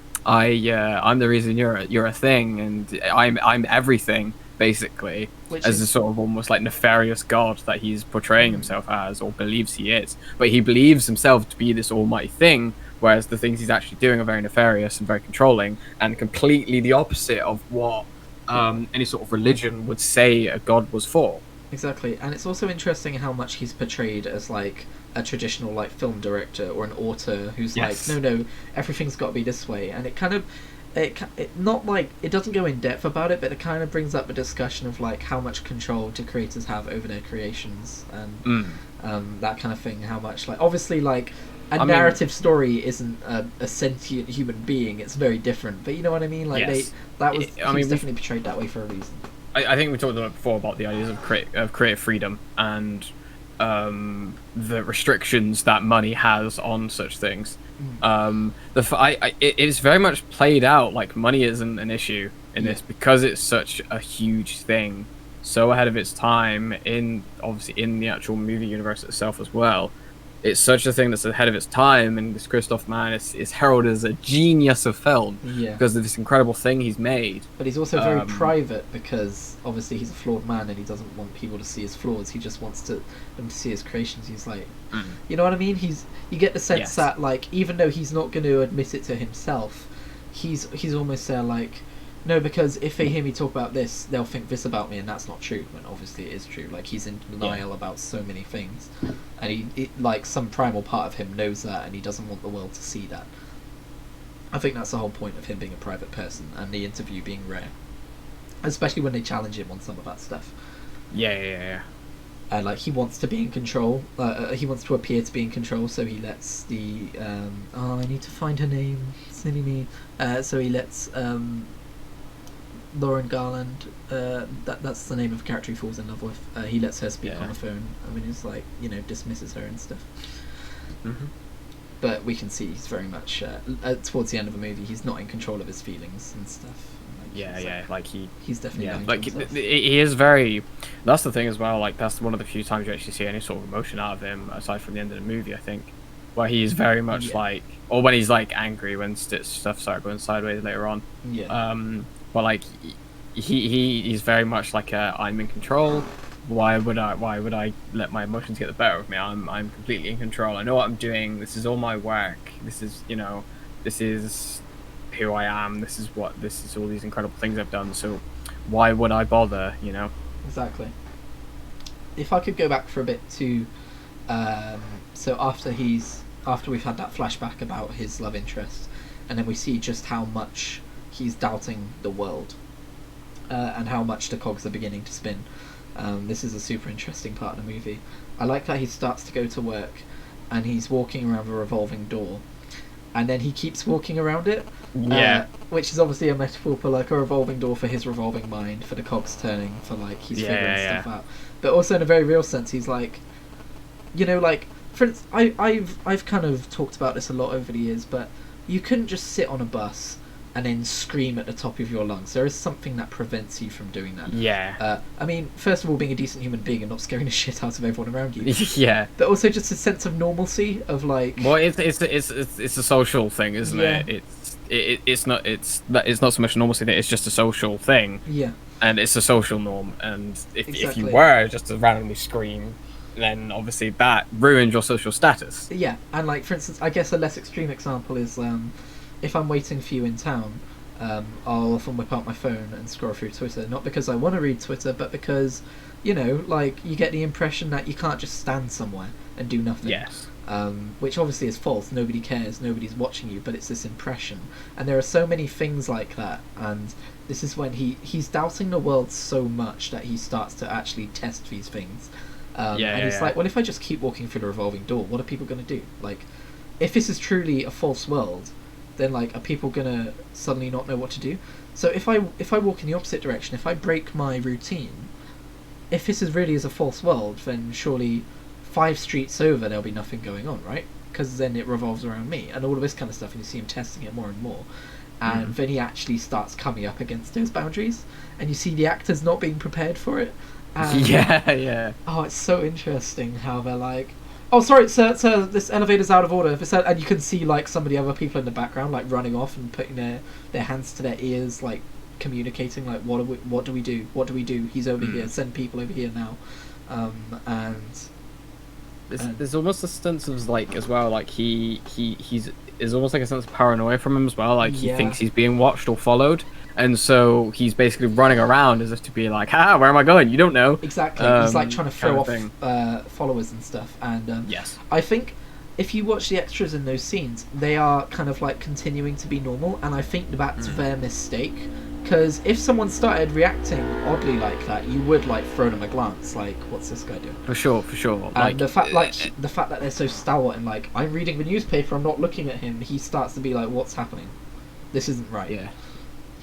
the reason you're a thing, and I'm everything, basically. As a sort of almost like nefarious God that he's portraying himself as, or believes he is. But he believes himself to be this almighty thing, whereas the things he's actually doing are very nefarious and very controlling, and completely the opposite of what any sort of religion would say a God was for. Exactly, and it's also interesting how much he's portrayed as like a traditional like film director or an author who's like, no, everything's got to be this way, and it kind of, it not like it doesn't go in depth about it, but it kind of brings up a discussion of like how much control do creators have over their creations and that kind of thing. How much, like, obviously, like a narrative story isn't a sentient human being; it's very different. But you know what I mean? Like he was definitely portrayed that way for a reason. I think we talked about before about the ideas of creative freedom and the restrictions that money has on such things. It is very much played out like money isn't an issue in this, because it's such a huge thing, so ahead of its time obviously in the actual movie universe itself as well. It's such a thing that's ahead of its time, and this Christoph man is heralded as a genius of film because of this incredible thing he's made. But he's also very private, because obviously he's a flawed man and he doesn't want people to see his flaws. He just wants them to see his creations. He's like, you know what I mean? You get the sense that, like, even though he's not going to admit it to himself, he's almost there like, no, because if they hear me talk about this, they'll think this about me, and that's not true. And obviously it is true. Like, he's in denial about so many things, and like, some primal part of him knows that, and he doesn't want the world to see that. I think that's the whole point of him being a private person, and the interview being rare, especially when they challenge him on some of that stuff. Like, he wants to be in control. He wants to appear to be in control, so he lets the I need to find her name. Silly me. So he lets Lauren Garland, that's the name of the character he falls in love with. He lets her speak on the phone. I mean, it's like, you know, dismisses her and stuff. But we can see he's very much towards the end of the movie, he's not in control of his feelings and stuff. Like, he's definitely like he is very. That's the thing as well. Like, that's one of the few times you actually see any sort of emotion out of him, aside from the end of the movie, I think, where he is very much like, or when he's like angry when stuff started going sideways later on. But like he's very much like I'm in control. Why would I let my emotions get the better of me? I'm completely in control. I know what I'm doing. This is all my work. This is, you know, this is who I am. This is all these incredible things I've done. So why would I bother? You know. Exactly. if I could go back for a bit to, so after we've had that flashback about his love interest, and then we see just how much he's doubting the world, and how much the cogs are beginning to spin. This is a super interesting part of the movie. I like that he starts to go to work, and he's walking around a revolving door, and then he keeps walking around it. Yeah. Which is obviously a metaphor for like a revolving door for his revolving mind, for the cogs turning, for like he's figuring stuff out. But also in a very real sense, he's like, like, for instance, I've kind of talked about this a lot over the years, but you couldn't just sit on a bus and then scream at the top of your lungs. There is something that prevents you from doing that. Yeah. I mean, first of all, being a decent human being and not scaring the shit out of everyone around you. Yeah. But also just a sense of normalcy of like. Well, it's a social thing, isn't it? It's not so much a normalcy thing. It's just a social thing. Yeah. And it's a social norm. And if Exactly. you were just to randomly scream, then obviously that ruins your social status. Yeah, and like for instance, I guess a less extreme example is if I'm waiting for you in town, I'll often whip out my phone and scroll through Twitter, not because I want to read Twitter, but because, like you get the impression that you can't just stand somewhere and do nothing. Yes. Which obviously is false. Nobody cares. Nobody's watching you, but it's this impression. And there are so many things like that. And this is when he's doubting the world so much that he starts to actually test these things. And he's like, well, if I just keep walking through the revolving door, what are people going to do? Like, if this is truly a false world, then like, are people going to suddenly not know what to do? So if I walk in the opposite direction, if I break my routine, if this is really is a false world, then surely 5 streets over there'll be nothing going on, right? Because then it revolves around me and all of this kind of stuff, and you see him testing it more and more, and then he actually starts coming up against those boundaries, and you see the actors not being prepared for it. And, yeah. Oh, it's so interesting how they're like, oh, sorry, sir, this elevator's out of order. And you can see like some of the other people in the background like running off and putting their hands to their ears, like communicating, like what do we do? He's over here. Send people over here now. There's almost a sense of like as well, like he's almost like a sense of paranoia from him as well. Like he thinks he's being watched or followed, and so he's basically running around as if to be like, "Ha, where am I going? You don't know." Exactly. He's like trying to throw off followers and stuff. And yes, I think if you watch the extras in those scenes, they are kind of like continuing to be normal, and I think that's their mistake. Because if someone started reacting oddly like that, you would like throw them a glance, like, "What's this guy doing?" For sure. And like, the fact that they're so stalwart and like, "I'm reading the newspaper, I'm not looking at him," he starts to be like, "What's happening? This isn't right." Yeah.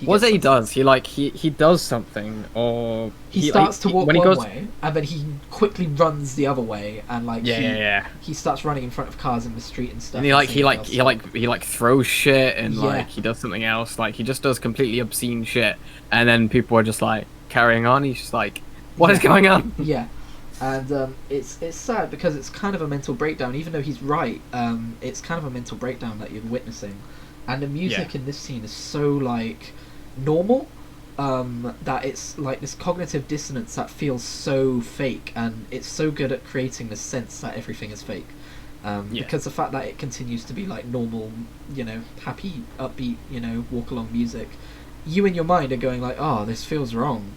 What is it he does? He does something, or he starts to walk one way, and then he quickly runs the other way, and like he starts running in front of cars in the street and stuff. And he throws shit, and like he does something else. Like he just does completely obscene shit, and then people are just like carrying on. He's just like, what is going on? Yeah. And it's sad because it's kind of a mental breakdown, even though he's right. It's kind of a mental breakdown that you're witnessing, and the music in this scene is so like normal, that it's like this cognitive dissonance that feels so fake, and it's so good at creating the sense that everything is fake. Because the fact that it continues to be like normal, happy, upbeat, walk along music, you in your mind are going like, "Oh, this feels wrong."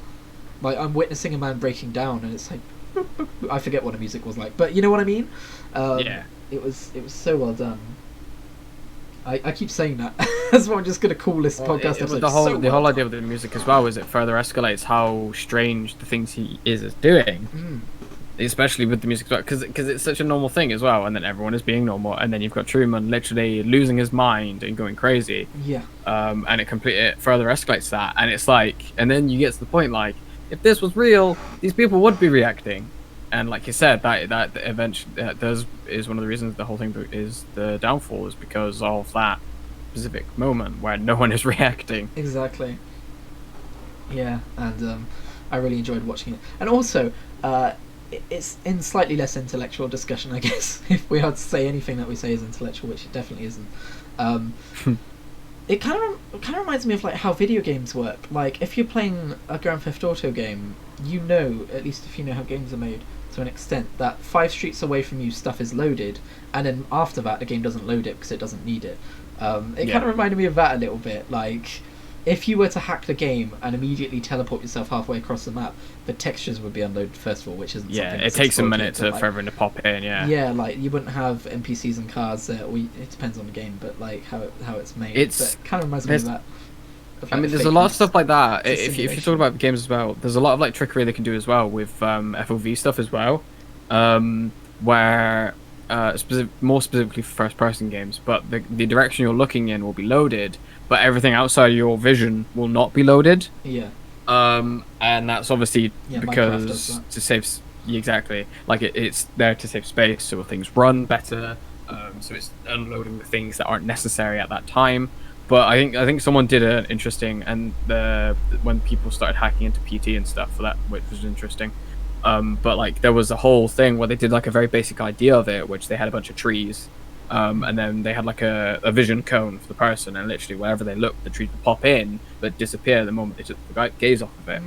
Like I'm witnessing a man breaking down, and it's like, I forget what the music was like, but you know what I mean. It was so well done. I keep saying that. That's why I'm just going to call this podcast episode. The whole idea of the music as well is it further escalates how strange the things he is doing, especially with the music, because it's such a normal thing as well, and then everyone is being normal, and then you've got Truman literally losing his mind and going crazy. And it further escalates that, and it's like, and then you get to the point like, if this was real, these people would be reacting. And like you said, that eventually is one of the reasons the whole thing is the downfall, is because of that specific moment where no one is reacting. Exactly. Yeah, and I really enjoyed watching it. And also, it's in slightly less intellectual discussion, I guess, if we had to say anything that we say is intellectual, which it definitely isn't. It kind of reminds me of like how video games work. Like if you're playing a Grand Theft Auto game, at least if you know how games are made to an extent, that 5 streets away from you stuff is loaded, and then after that the game doesn't load it because it doesn't need it. It kind of reminded me of that a little bit. Like if you were to hack the game and immediately teleport yourself halfway across the map, the textures would be unloaded first of all, which isn't something it that's takes a exploited, minute but, to like, for everyone to pop in. yeah, like you wouldn't have NPCs and cars there. It depends on the game, but like how it's made. But kind of reminds me of that. I mean, there's a lot of stuff like that. If you talk about the games as well, there's a lot of like trickery they can do as well with FOV stuff as well, where more specifically for first-person games, but the direction you're looking in will be loaded, but everything outside of your vision will not be loaded. Yeah. And that's obviously because to save exactly, like it's there to save space, so things run better. So it's unloading the things that aren't necessary at that time. But I think someone did an interesting, and when people started hacking into PT and stuff for that, which was interesting. But like there was a whole thing where they did like a very basic idea of it, which they had a bunch of trees, and then they had like a vision cone for the person, and literally wherever they looked, the trees would pop in but disappear the moment they took the gaze off of it.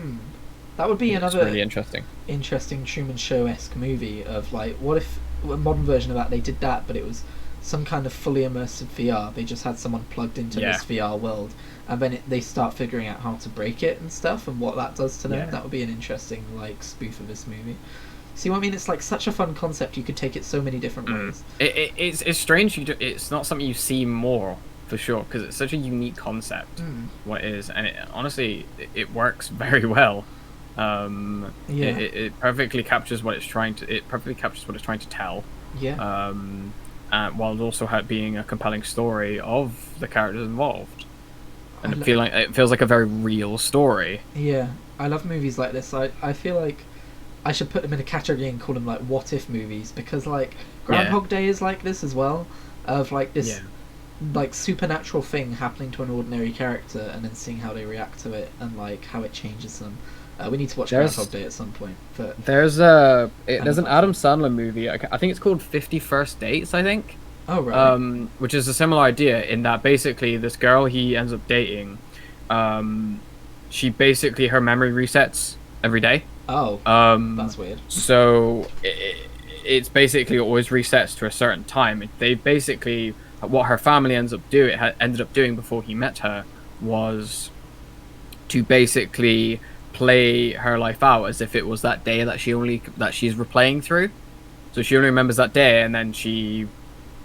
That would be another really interesting Truman Show-esque movie of like, what if a modern version of that they did that, but it was some kind of fully immersive VR. They just had someone plugged into this VR world, and then they start figuring out how to break it and stuff, and what that does to them. That would be an interesting like spoof of this movie. See what I mean? It's like such a fun concept. You could take it so many different ways. It's strange. It's not something you see more for sure, because it's such a unique concept. What it is, and honestly, it works very well. It perfectly captures what it's trying to. It perfectly captures what it's trying to tell. Yeah. While also being a compelling story of the characters involved, and it feels like a very real story. Yeah, I love movies like this. I feel like I should put them in a category and call them like what if movies, because like Groundhog Day is like this as well, of like this like supernatural thing happening to an ordinary character, and then seeing how they react to it and like how it changes them. We need to watch Groundhog Day at some point. But there's an Adam Sandler movie. I think it's called 50 First Dates. I think. Oh right. Which is a similar idea in that basically this girl he ends up dating, she basically her memory resets every day. Oh. That's weird. So it's basically always resets to a certain time. They basically what her family ended up doing before he met her was to basically play her life out as if it was that day that she's replaying through. So she only remembers that day, and then she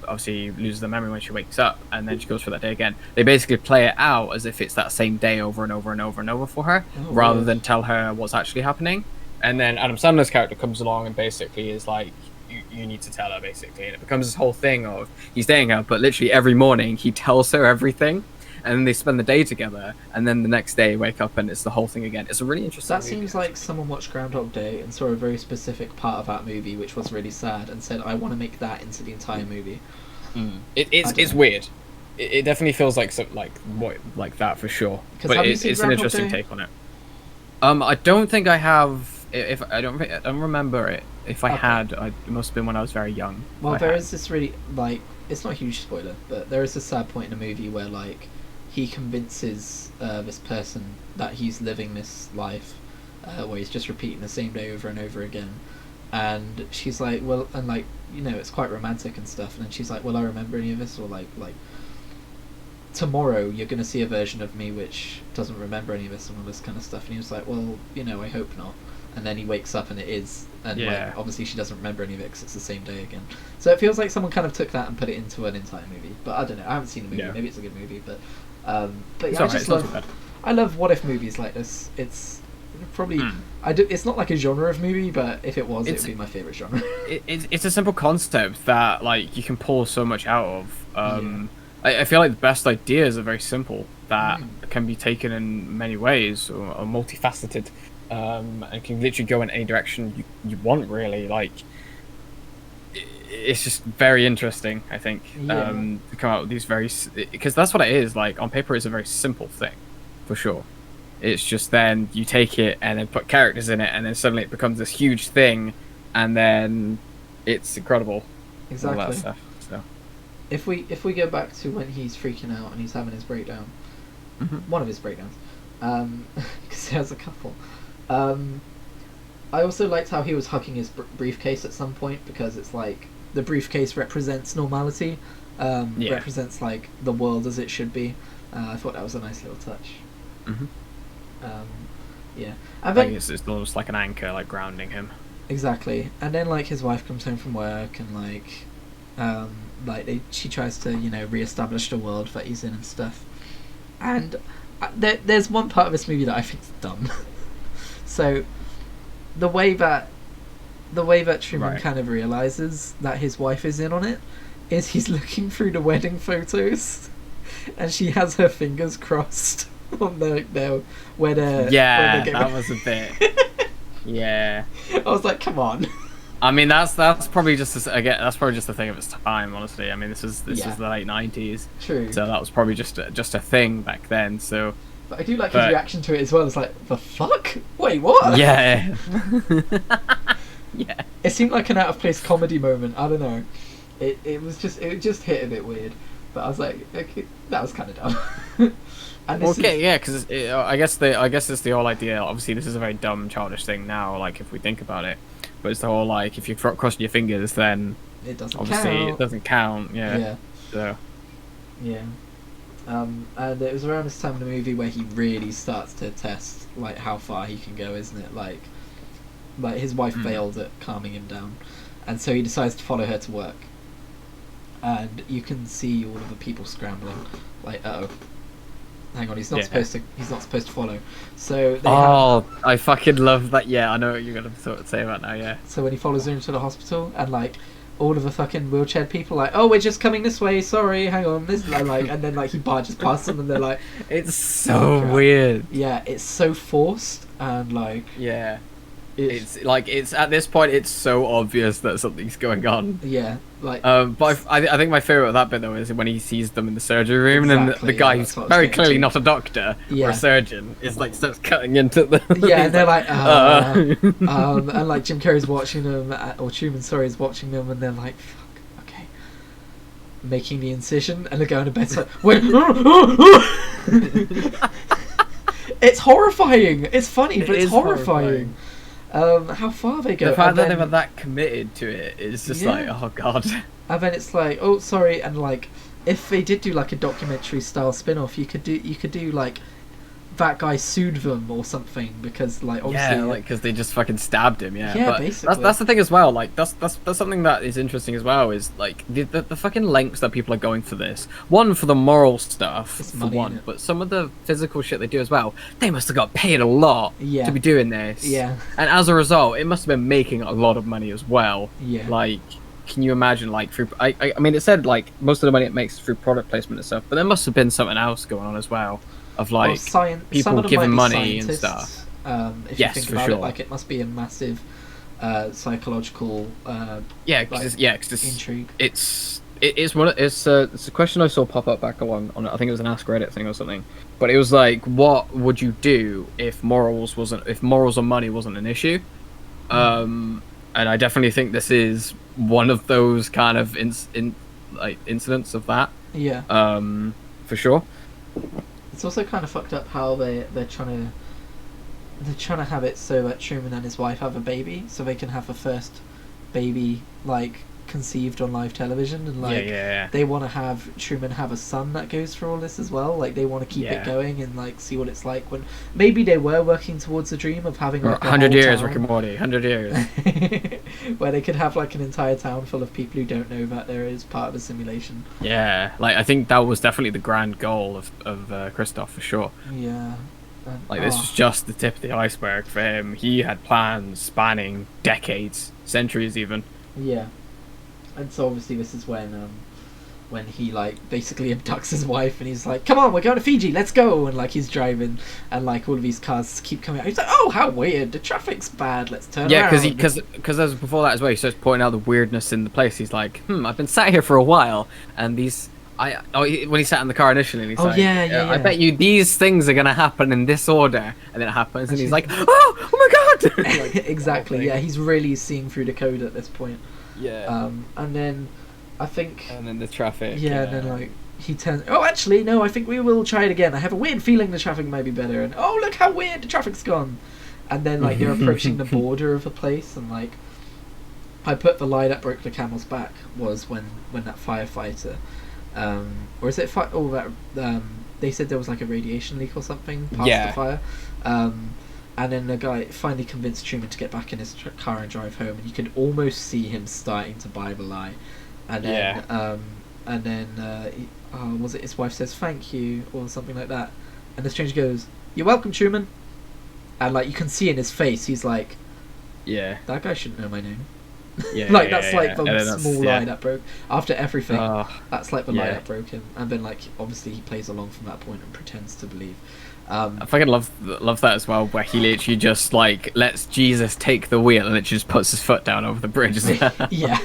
obviously loses the memory when she wakes up, and then she goes for that day again. They basically play it out as if it's that same day over and over and over and over for her, rather than tell her what's actually happening. And then Adam Sandler's character comes along and basically is like, you need to tell her, basically. And it becomes this whole thing of he's dating her, but literally every morning he tells her everything, and then they spend the day together, and then the next day wake up and it's the whole thing again. It's a really interesting movie. Seems like someone watched Groundhog Day and saw a very specific part of that movie which was really sad, and said, I want to make that into the entire movie. It's weird. It definitely feels like that for sure. But it's an interesting take on it. I don't think I have. I don't remember it. If I had, it must have been when I was very young. Well, there is this really like, it's not a huge spoiler, but there is a sad point in the movie where like he convinces this person that he's living this life where he's just repeating the same day over and over again, and she's like, well, and like, you know, it's quite romantic and stuff, and then she's like, will I remember any of this, or like tomorrow you're going to see a version of me which doesn't remember any of this and all this kind of stuff, and he was like, well, you know, I hope not. And then he wakes up and it is, and like, obviously she doesn't remember any of it because it's the same day again. So it feels like someone kind of took that and put it into an entire movie. But I don't know, I haven't seen the movie. Maybe it's a good movie, but yeah, I love what if movies like this. It's probably it's not like a genre of movie, but if it was, it would be my favorite genre. It's a simple concept that like you can pull so much out of. I feel like the best ideas are very simple that can be taken in many ways or multifaceted. And can literally go in any direction you want, really. Like, it's just very interesting, I think, to come out with these because that's what it is. Like, on paper, it's a very simple thing, for sure. It's just then you take it and then put characters in it, and then suddenly it becomes this huge thing, and then it's incrediable. Exactly. All that stuff. So, if we go back to when he's freaking out and he's having his breakdown, one of his breakdowns, because he has a couple. I also liked how he was hugging his briefcase at some point, because it's like the briefcase represents normality, represents like the world as it should be. I thought that was a nice little touch. Mm-hmm. Yeah, and then it's almost like an anchor, like grounding him. exactly. And then like his wife comes home from work, and she tries to reestablish the world that he's in and stuff. And there's one part of this movie that I think is dumb. So the way that Truman kind of realizes that his wife is in on it is he's looking through the wedding photos, and she has her fingers crossed on where they're that was a bit. Yeah, I was like, come on. I mean, that's probably just that's probably just a thing of its time. Honestly, I mean, this is the late 90s. True. So that was probably just a thing back then. So. But I do like his reaction to it as well. It's like, the fuck? Wait, what? Yeah. Yeah. It seemed like an out of place comedy moment. I don't know. It just hit a bit weird. But I was like, okay, that was kind of dumb. Because I guess it's the whole idea. Obviously, this is a very dumb, childish thing now. Like if we think about it, but it's the whole like if you're crossing your fingers, then it doesn't obviously count. It doesn't count. Yeah. Yeah. So. Yeah. And it was around this time in the movie where he really starts to test like how far he can go, isn't it? Like his wife failed at calming him down, and so he decides to follow her to work. And you can see all of the people scrambling. Like, hang on, he's not supposed to follow. So I fucking love that. Yeah, I know what you're gonna say about now. Yeah. So when he follows her into the hospital, and like all of the fucking wheelchair people like, oh, we're just coming this way, sorry, hang on, this like, and then like he barges past them, and they're like, it's so weird. Yeah, it's so forced, and like, yeah, it's like it's at this point it's so obvious that something's going on. Yeah, like. But I think my favorite of that bit though is when he sees them in the surgery room, and then the guy who's very clearly not a doctor or a surgeon is like starts cutting into the. Yeah, and they're like, and like Jim Carrey's watching them, or Truman, sorry, is watching them, and they're like, fuck, okay, making the incision, and they're going to bed. So, wait, it's horrifying. It's funny, but it's horrifying. How far they go. The fact that they were that committed to it is just like, oh god. And then it's like, oh sorry, and like if they did do like a documentary style spin-off, you could do like that guy sued them or something, because like obviously because they just fucking stabbed him. Yeah, but basically that's the thing as well. Like that's something that is interesting as well, is like the fucking lengths that people are going for this. One, for the moral stuff, it's for money, one, but some of the physical shit they do as well. They must have got paid a lot to be doing this. Yeah, and as a result, it must have been making a lot of money as well. Yeah, like. Can you imagine, like, through... I mean, it said, like, most of the money it makes through product placement and stuff, but there must have been something else going on as well, of, like, people giving money and stuff. If you think about it, like, it must be a massive psychological intrigue. It's a question I saw pop up back on I think it was an Ask Reddit thing or something, but it was like, what would you do if morals or money wasn't an issue? And I definitely think this is one of those kind of incidents of that. Yeah. For sure. It's also kind of fucked up how they're trying to have it so that Truman and his wife have a baby, so they can have a first baby like conceived on live television, and like they want to have Truman have a son that goes through all this as well. Like they want to keep it going and like see what it's like when maybe they were working towards a dream of having like 100 years, Rick and Morty, 100 years, where they could have like an entire town full of people who don't know that there is part of a simulation. Yeah, like I think that was definitely the grand goal of Christoph for sure. Yeah. Like this was just the tip of the iceberg for him. He had plans spanning decades, centuries even. Yeah. And so obviously this is when he like basically abducts his wife, and he's like, come on, we're going to Fiji, let's go, and like he's driving, and like all of these cars keep coming out. He's like, oh, how weird, the traffic's bad, let's turn around. Yeah, because as before that as well, he starts pointing out the weirdness in the place. He's like, I've been sat here for a while, and these when he sat in the car initially, and he's like, I bet you these things are gonna happen in this order, and then it happens, and he's like, oh my god. Like, exactly, yeah, he's really seeing through the code at this point. Yeah. And then I think. And then the traffic. Yeah, and then like he turns. Oh, actually, no. I think we will try it again. I have a weird feeling the traffic might be better. And oh, look how weird the traffic's gone. And then like they're approaching the border of a place, and like I put the lie that broke the camel's back was when that firefighter, or is it that they said there was like a radiation leak or something past the fire. And then the guy finally convinced Truman to get back in his car and drive home, and you could almost see him starting to buy the lie. And then, was it his wife says thank you or something like that, and the stranger goes, "You're welcome, Truman," and like you can see in his face, he's like, "Yeah, that guy shouldn't know my name." Like that's like the small lie that broke after everything. That's like the lie that broke him, and then like obviously he plays along from that point and pretends to believe. I fucking love that as well, where he literally just like lets Jesus take the wheel and it just puts his foot down over the bridge. Yeah.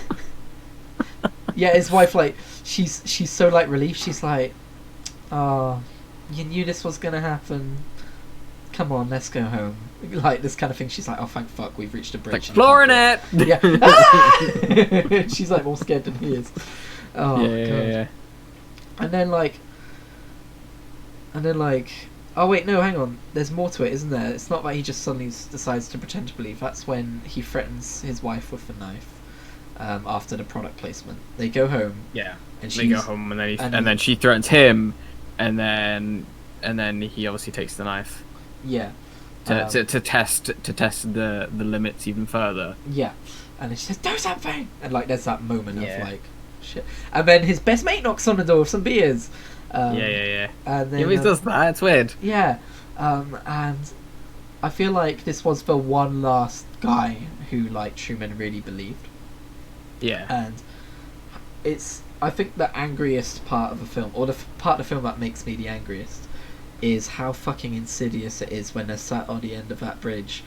Yeah, his wife, like, she's so like relieved. She's like, "Oh, you knew this was gonna happen. Come on, let's go home." Like this kind of thing. She's like, "Oh, thank fuck, we've reached a bridge." Like Florinet. Yeah. She's like more scared than he is. Oh god. Yeah. And then like, oh wait, no, hang on. There's more to it, isn't there? It's not that he just suddenly decides to pretend to believe. That's when he threatens his wife with the knife. After the product placement, they go home. Yeah, and they go home, and then she threatens him, and then he obviously takes the knife. Yeah. To test the limits even further. Yeah, and then she says, "Do something," and like there's that moment of like, shit, and then his best mate knocks on the door with some beers. And then he always does that. It's weird. Yeah, and I feel like this was the one last guy who like Truman really believed. Yeah. And it's, I think, the angriest part of the film, or the part of the film that makes me the angriest, is how fucking insidious it is when they're sat on the end of that bridge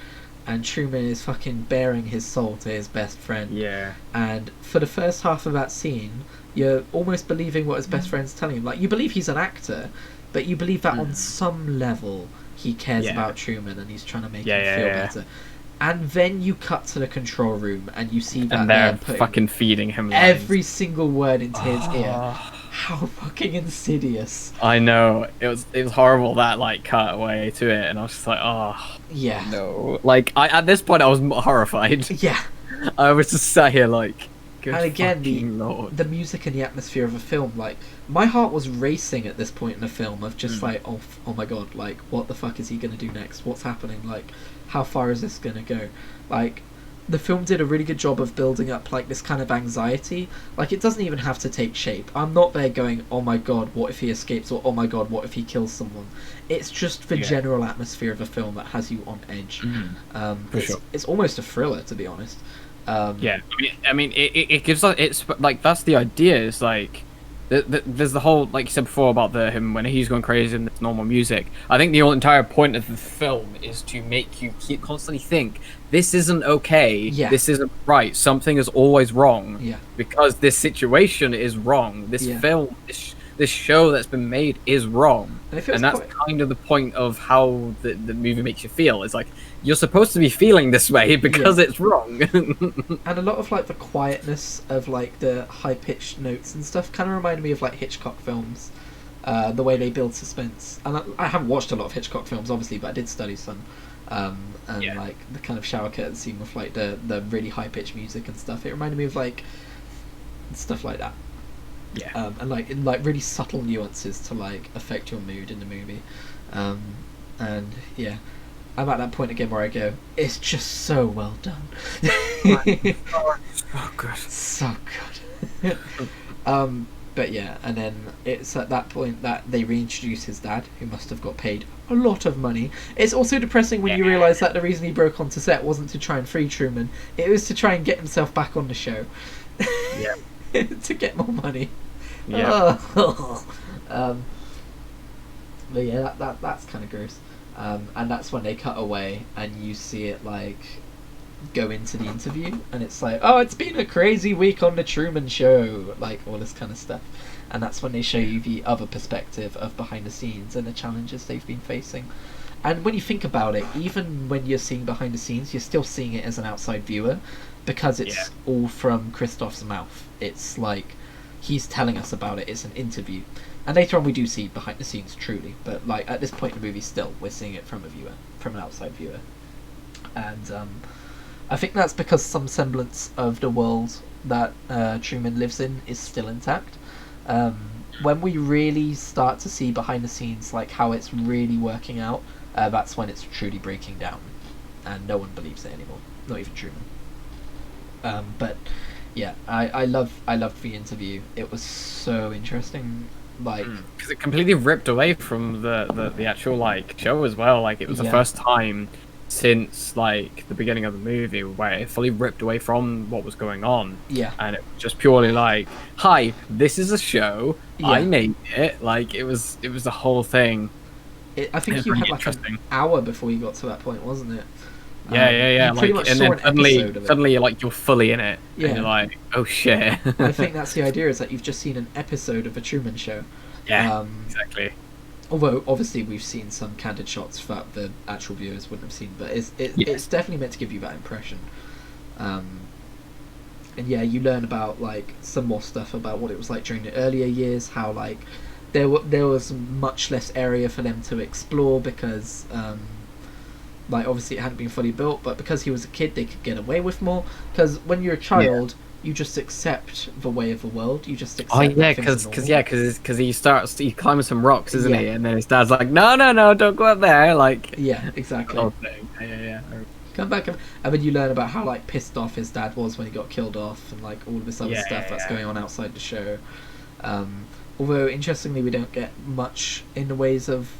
and Truman is fucking bearing his soul to his best friend. Yeah. And for the first half of that scene, you're almost believing what his best friend's telling him. Like, you believe he's an actor, but you believe that on some level he cares about Truman and he's trying to make him feel better. And then you cut to the control room and you see that they're fucking feeding him lines. Every single word into his ear. How fucking insidious. I know. It was horrible, that like cut away to it, and I was just like, yeah. No. Like at this point I was horrified. Yeah. I was just sat here like, good and again, the music and the atmosphere of a film, like my heart was racing at this point in the film of just like, oh my god, like what the fuck is he gonna do next? What's happening? Like, how far is this gonna go? Like, the film did a really good job of building up like this kind of anxiety. Like, it doesn't even have to take shape. I'm not there going, oh my god, what if he escapes, or oh my god, what if he kills someone? It's just the general atmosphere of a film that has you on edge. It's almost a thriller, to be honest. I mean, it gives us, it's like, that's the idea. It's like there's the whole, like you said before, about him when he's going crazy and it's normal music. I think the whole entire point of the film is to make you constantly think, this isn't okay, this isn't right, something is always wrong, because this situation is wrong, this film, this show that's been made is wrong, and that's kind of the point of how the movie makes you feel. It's like, you're supposed to be feeling this way because it's wrong. And a lot of like the quietness of like the high-pitched notes and stuff kind of reminded me of like Hitchcock films, the way they build suspense. And I haven't watched a lot of Hitchcock films, obviously, but I did study some. Like the kind of shower curtain scene with like the really high-pitched music and stuff. It reminded me of like stuff like that. And like in like really subtle nuances to like affect your mood in the movie. And yeah, I'm at that point again where I go, it's just so well done. So good. So good. But yeah, and then it's at that point that they reintroduce his dad, who must have got paid a lot of money. It's also depressing when you realise that the reason he broke onto set wasn't to try and free Truman, it was to try and get himself back on the show. To get more money. But yeah, that's kind of gross. And that's when they cut away and you see it like go into the interview, and it's like, oh, it's been a crazy week on the Truman Show, like all this kind of stuff. And that's when they show you the other perspective of behind the scenes and the challenges they've been facing. And when you think about it, even when you're seeing behind the scenes, you're still seeing it as an outside viewer, because it's all from Christoph's mouth. It's like he's telling us about it. It's an interview. And later on we do see behind the scenes, truly, but like at this point in the movie, still we're seeing it from a viewer, from an outside viewer. And I think that's because some semblance of the world that Truman lives in is still intact. when we really start to see behind the scenes like how it's really working out, that's when it's truly breaking down, and no one believes it anymore, not even Truman. But yeah, I loved the interview. It was so interesting, like because it completely ripped away from the actual like show as well. Like it was the first time since like the beginning of the movie where it fully ripped away from what was going on. Yeah. And it was just purely like, hi, this is a show. Yeah. I made it. Like it was the whole thing. I think you had like an hour before you got to that point, wasn't it? Yeah. You pretty much and saw then an episode of it. suddenly like you're fully in it. Yeah. And you're like, oh shit. I think that's the idea, is that you've just seen an episode of a Truman Show. Yeah, exactly. Although obviously we've seen some candid shots that the actual viewers wouldn't have seen, but it's definitely meant to give you that impression. And yeah, you learn about like some more stuff about what it was like during the earlier years, how like there was much less area for them to explore because like obviously it hadn't been fully built, but because he was a kid they could get away with more, because when you're a child you just accept the way of the world. You just accept. Because he climbs some rocks, isn't he? And then his dad's like, no, don't go up there. Like, yeah, exactly. The whole thing. Yeah. Come back, and then you learn about how like pissed off his dad was when he got killed off, and like all of this other stuff that's going on outside the show. Although interestingly, we don't get much in the ways of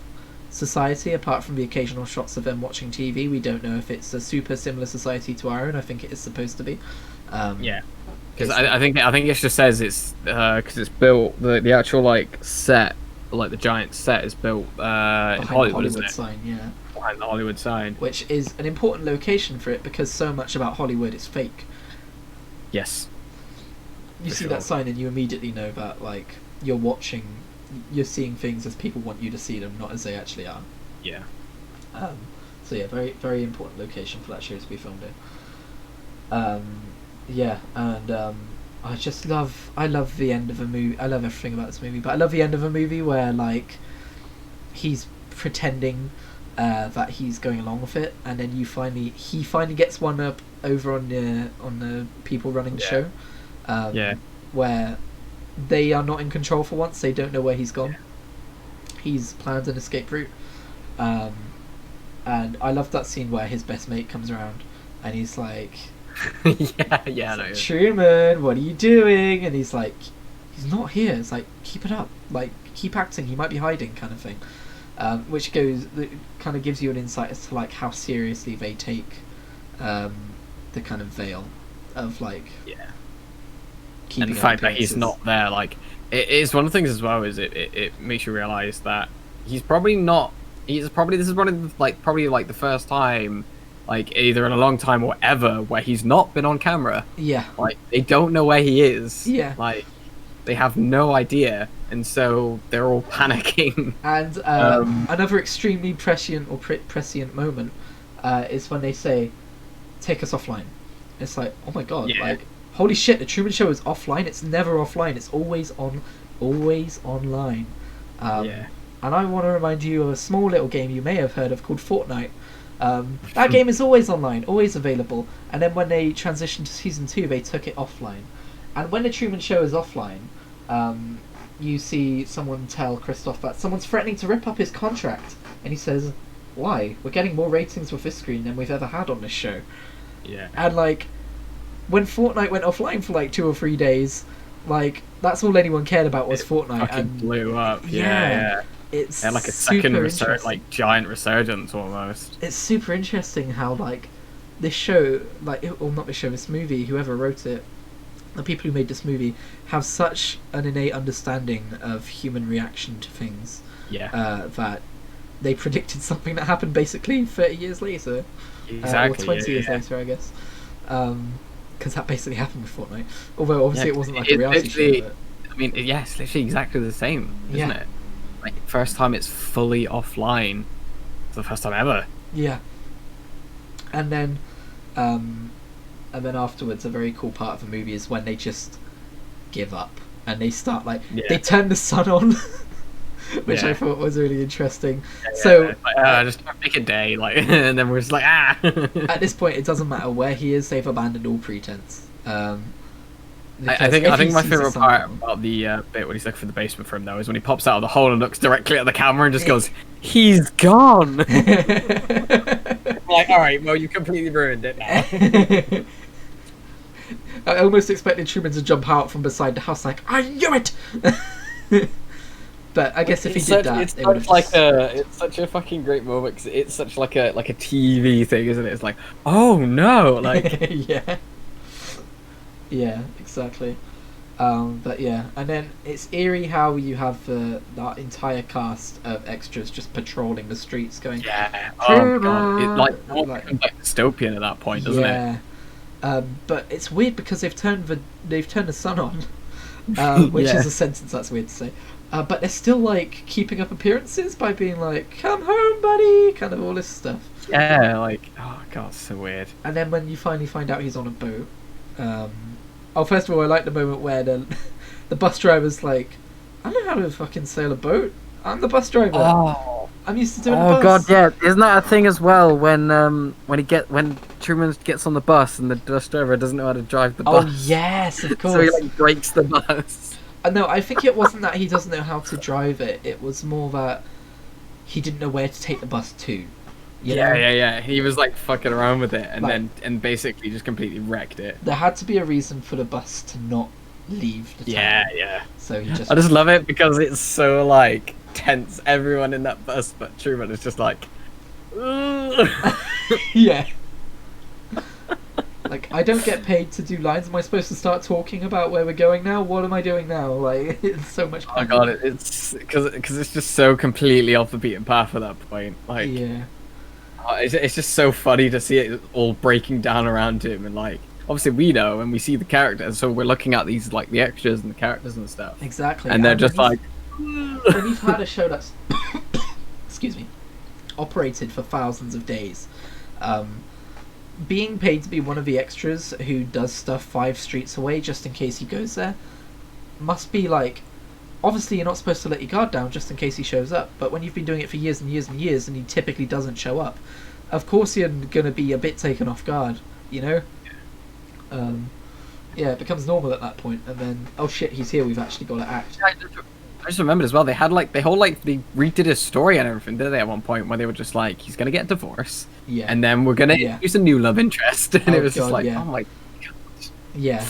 society apart from the occasional shots of them watching TV. We don't know if it's a super similar society to our own. I think it is supposed to be. Because I think it just says it's because it's built the actual like set, like the giant set is built in Hollywood, isn't it? Sign, yeah. Behind the Hollywood sign, which is an important location for it because so much about Hollywood is fake. Yes. You see that sign and you immediately know that like you're seeing things as people want you to see them, not as they actually are. Yeah. So yeah, very very important location for that show to be filmed in. Yeah, and I love the end of a movie. I love everything about this movie, but I love the end of a movie where like he's pretending that he's going along with it, and then he finally gets one up over on the people running the show. Where they are not in control for once. They don't know where he's gone. He's planned an escape route, and I love that scene where his best mate comes around and he's like, no. Truman, what are you doing? And he's like, he's not here. It's like, keep it up, like keep acting, he might be hiding, kind of thing. Which kind of gives you an insight as to like how seriously they take the kind of veil of like keeping, and the fact that he's not there, like it is one of the things as well, is it makes you realize that this is probably the first time, like either in a long time or ever, where he's not been on camera. Yeah. Like they don't know where he is. Yeah. Like they have no idea, and so they're all panicking. And another extremely prescient moment is when they say, "Take us offline." It's like, oh my god, like holy shit, the Truman Show is offline. It's never offline. It's always online. And I want to remind you of a small little game you may have heard of called Fortnite. That game is always online, always available. And then when they transitioned to season 2, they took it offline. And when the Truman Show is offline, you see someone tell Christoph that someone's threatening to rip up his contract, and he says, "Why? We're getting more ratings with this screen than we've ever had on this show." Yeah. And like, when Fortnite went offline for like 2 or 3 days, like that's all anyone cared about was Fortnite. Fucking blew up. Yeah. It's like a second giant resurgence almost. It's super interesting how like this show, this movie, whoever wrote it, the people who made this movie have such an innate understanding of human reaction to things. That they predicted something that happened basically 30 years later. Exactly. Or 20 years later, I guess. Because that basically happened with Fortnite. Although obviously it wasn't like a reality show. But... I mean, it's literally exactly the same, isn't it? Like first time it's fully offline. It's the first time ever. Yeah. And then afterwards, a very cool part of the movie is when they just give up and they start they turn the sun on, which I thought was really interesting. So just make a day, and then we're just like At this point, it doesn't matter where he is; they've abandoned all pretense. I think my favorite part about the bit when he's looking for the basement for him though is when he pops out of the hole and looks directly at the camera and just goes, "He's gone." Like, all right, well, you completely ruined it now. I almost expected Truman to jump out from beside the house like, "I knew it." But I guess if he did that, it's such a fucking great moment because it's such like a TV thing, isn't it? It's like, oh no, like yeah, exactly. But yeah, and then it's eerie how you have that entire cast of extras just patrolling the streets, going, yeah, oh god, it like dystopian at that point, doesn't it? But it's weird because they've turned the sun on, which is a sentence that's weird to say. But they're still like keeping up appearances by being like, "Come home, buddy," kind of all this stuff. Yeah, like, oh god, it's so weird. And then when you finally find out he's on a boat, first of all, I like the moment where the bus driver's like, "I know how to fucking sail a boat. I'm the bus driver. Oh, I'm used to doing a bus." Oh god, yeah. Isn't that a thing as well when Truman gets on the bus and the bus driver doesn't know how to drive the bus? Oh yes, of course. So he like breaks the bus. No, I think it wasn't that he doesn't know how to drive it. It was more that he didn't know where to take the bus to. Yeah. He was like fucking around with it, and basically just completely wrecked it. There had to be a reason for the bus to not leave the town. Yeah. So he just. I just love it because it's so like tense. Everyone in that bus, but Truman is just like. Yeah. Like, I don't get paid to do lines. Am I supposed to start talking about where we're going now? What am I doing now? Like, it's so much fun. Oh god, it's because it's just so completely off the beaten path at that point. Like, yeah, it's just so funny to see it all breaking down around him, and like, obviously we know and we see the characters, so we're looking at these like the extras and the characters and stuff. Exactly, and they're just like. When you've had a show that's, excuse me, operated for thousands of days. Being paid to be one of the extras who does stuff 5 streets away just in case he goes there must be like, obviously you're not supposed to let your guard down just in case he shows up, but when you've been doing it for years and years and years and he typically doesn't show up, of course you're going to be a bit taken off guard, you know? Yeah, it becomes normal at that point, and then, oh shit, he's here, we've actually got to act. I just remembered as well, they had like, they redid his story and everything, didn't they, at one point, where they were just like, he's going to get a divorce, and then we're going to introduce a new love interest, and it was just like, oh my god. Yeah.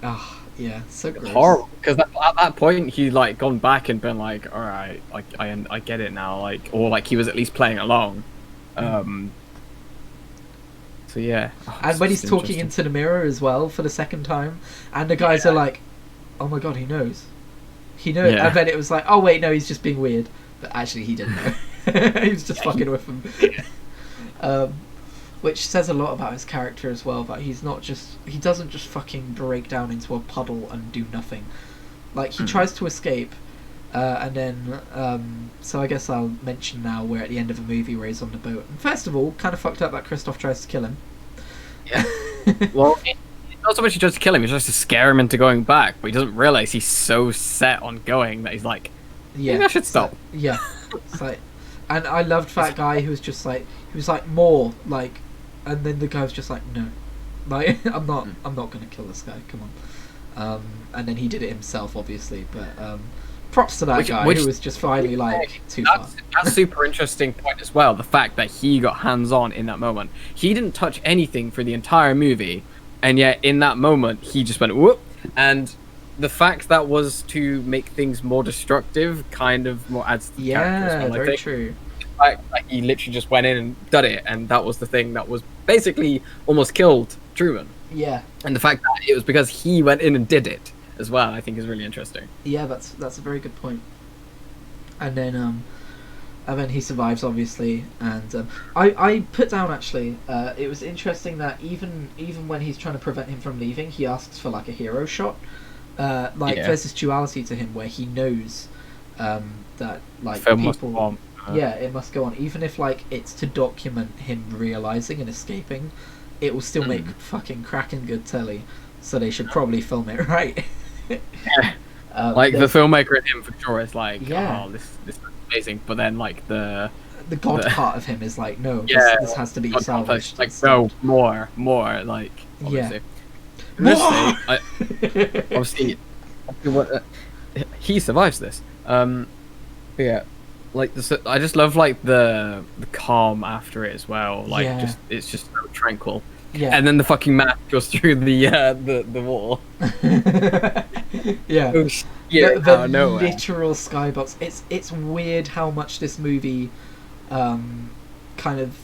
Oh, yeah, so gross. Horrible, because at that point, he'd like gone back and been like, alright, like, I get it now, like, or like he was at least playing along. So yeah. And when he's talking into the mirror as well for the second time, and the guys are like, oh my god, he knows. He knew it, and then it was like, oh wait, no, he's just being weird. But actually, he didn't know. He was just fucking with him. Which says a lot about his character as well. That he doesn't just fucking break down into a puddle and do nothing. Like, he tries to escape, and then, so I guess I'll mention now we're at the end of a movie where he's on the boat. And first of all, kind of fucked up that Christoph tries to kill him. Yeah. Well. Not so much he tries to kill him, he tries to scare him into going back, but he doesn't realise he's so set on going that he's like, maybe I should stop. Yeah. It's like, and I loved that guy who was just like, he was like, more, like, and then the guy was just like, no. Like, I'm not going to kill this guy, come on. And then he did it himself, obviously, but props to that guy who was just finally like, too far. That's a super interesting point as well, the fact that he got hands-on in that moment. He didn't touch anything for the entire movie, and yet, in that moment, he just went, whoop! And the fact that was to make things more destructive kind of more adds to the character as well, very true. The fact that he literally just went in and did it, and that was the thing that was basically almost killed Truman. Yeah. And the fact that it was because he went in and did it as well, I think is really interesting. Yeah, that's a very good point. And then he survives, obviously, and I put down actually. It was interesting that even when he's trying to prevent him from leaving, he asks for like a hero shot. There's this duality to him where he knows that like Film people. Must go on. It must go on, even if like it's to document him realizing and escaping. It will still make fucking cracking good telly, so they should probably film it right. Yeah. Like the filmmaker in him for sure is like, oh, this is amazing, but then like the god part of him is like, no, this has to be salvaged. Like, no, more, like, obviously. in this thing, obviously, he survives this. But yeah, like I just love like the calm after it as well. Like it's just so tranquil. Yeah. And then the fucking map goes through the wall. Yeah. The literal skybox. It's weird how much this movie, kind of,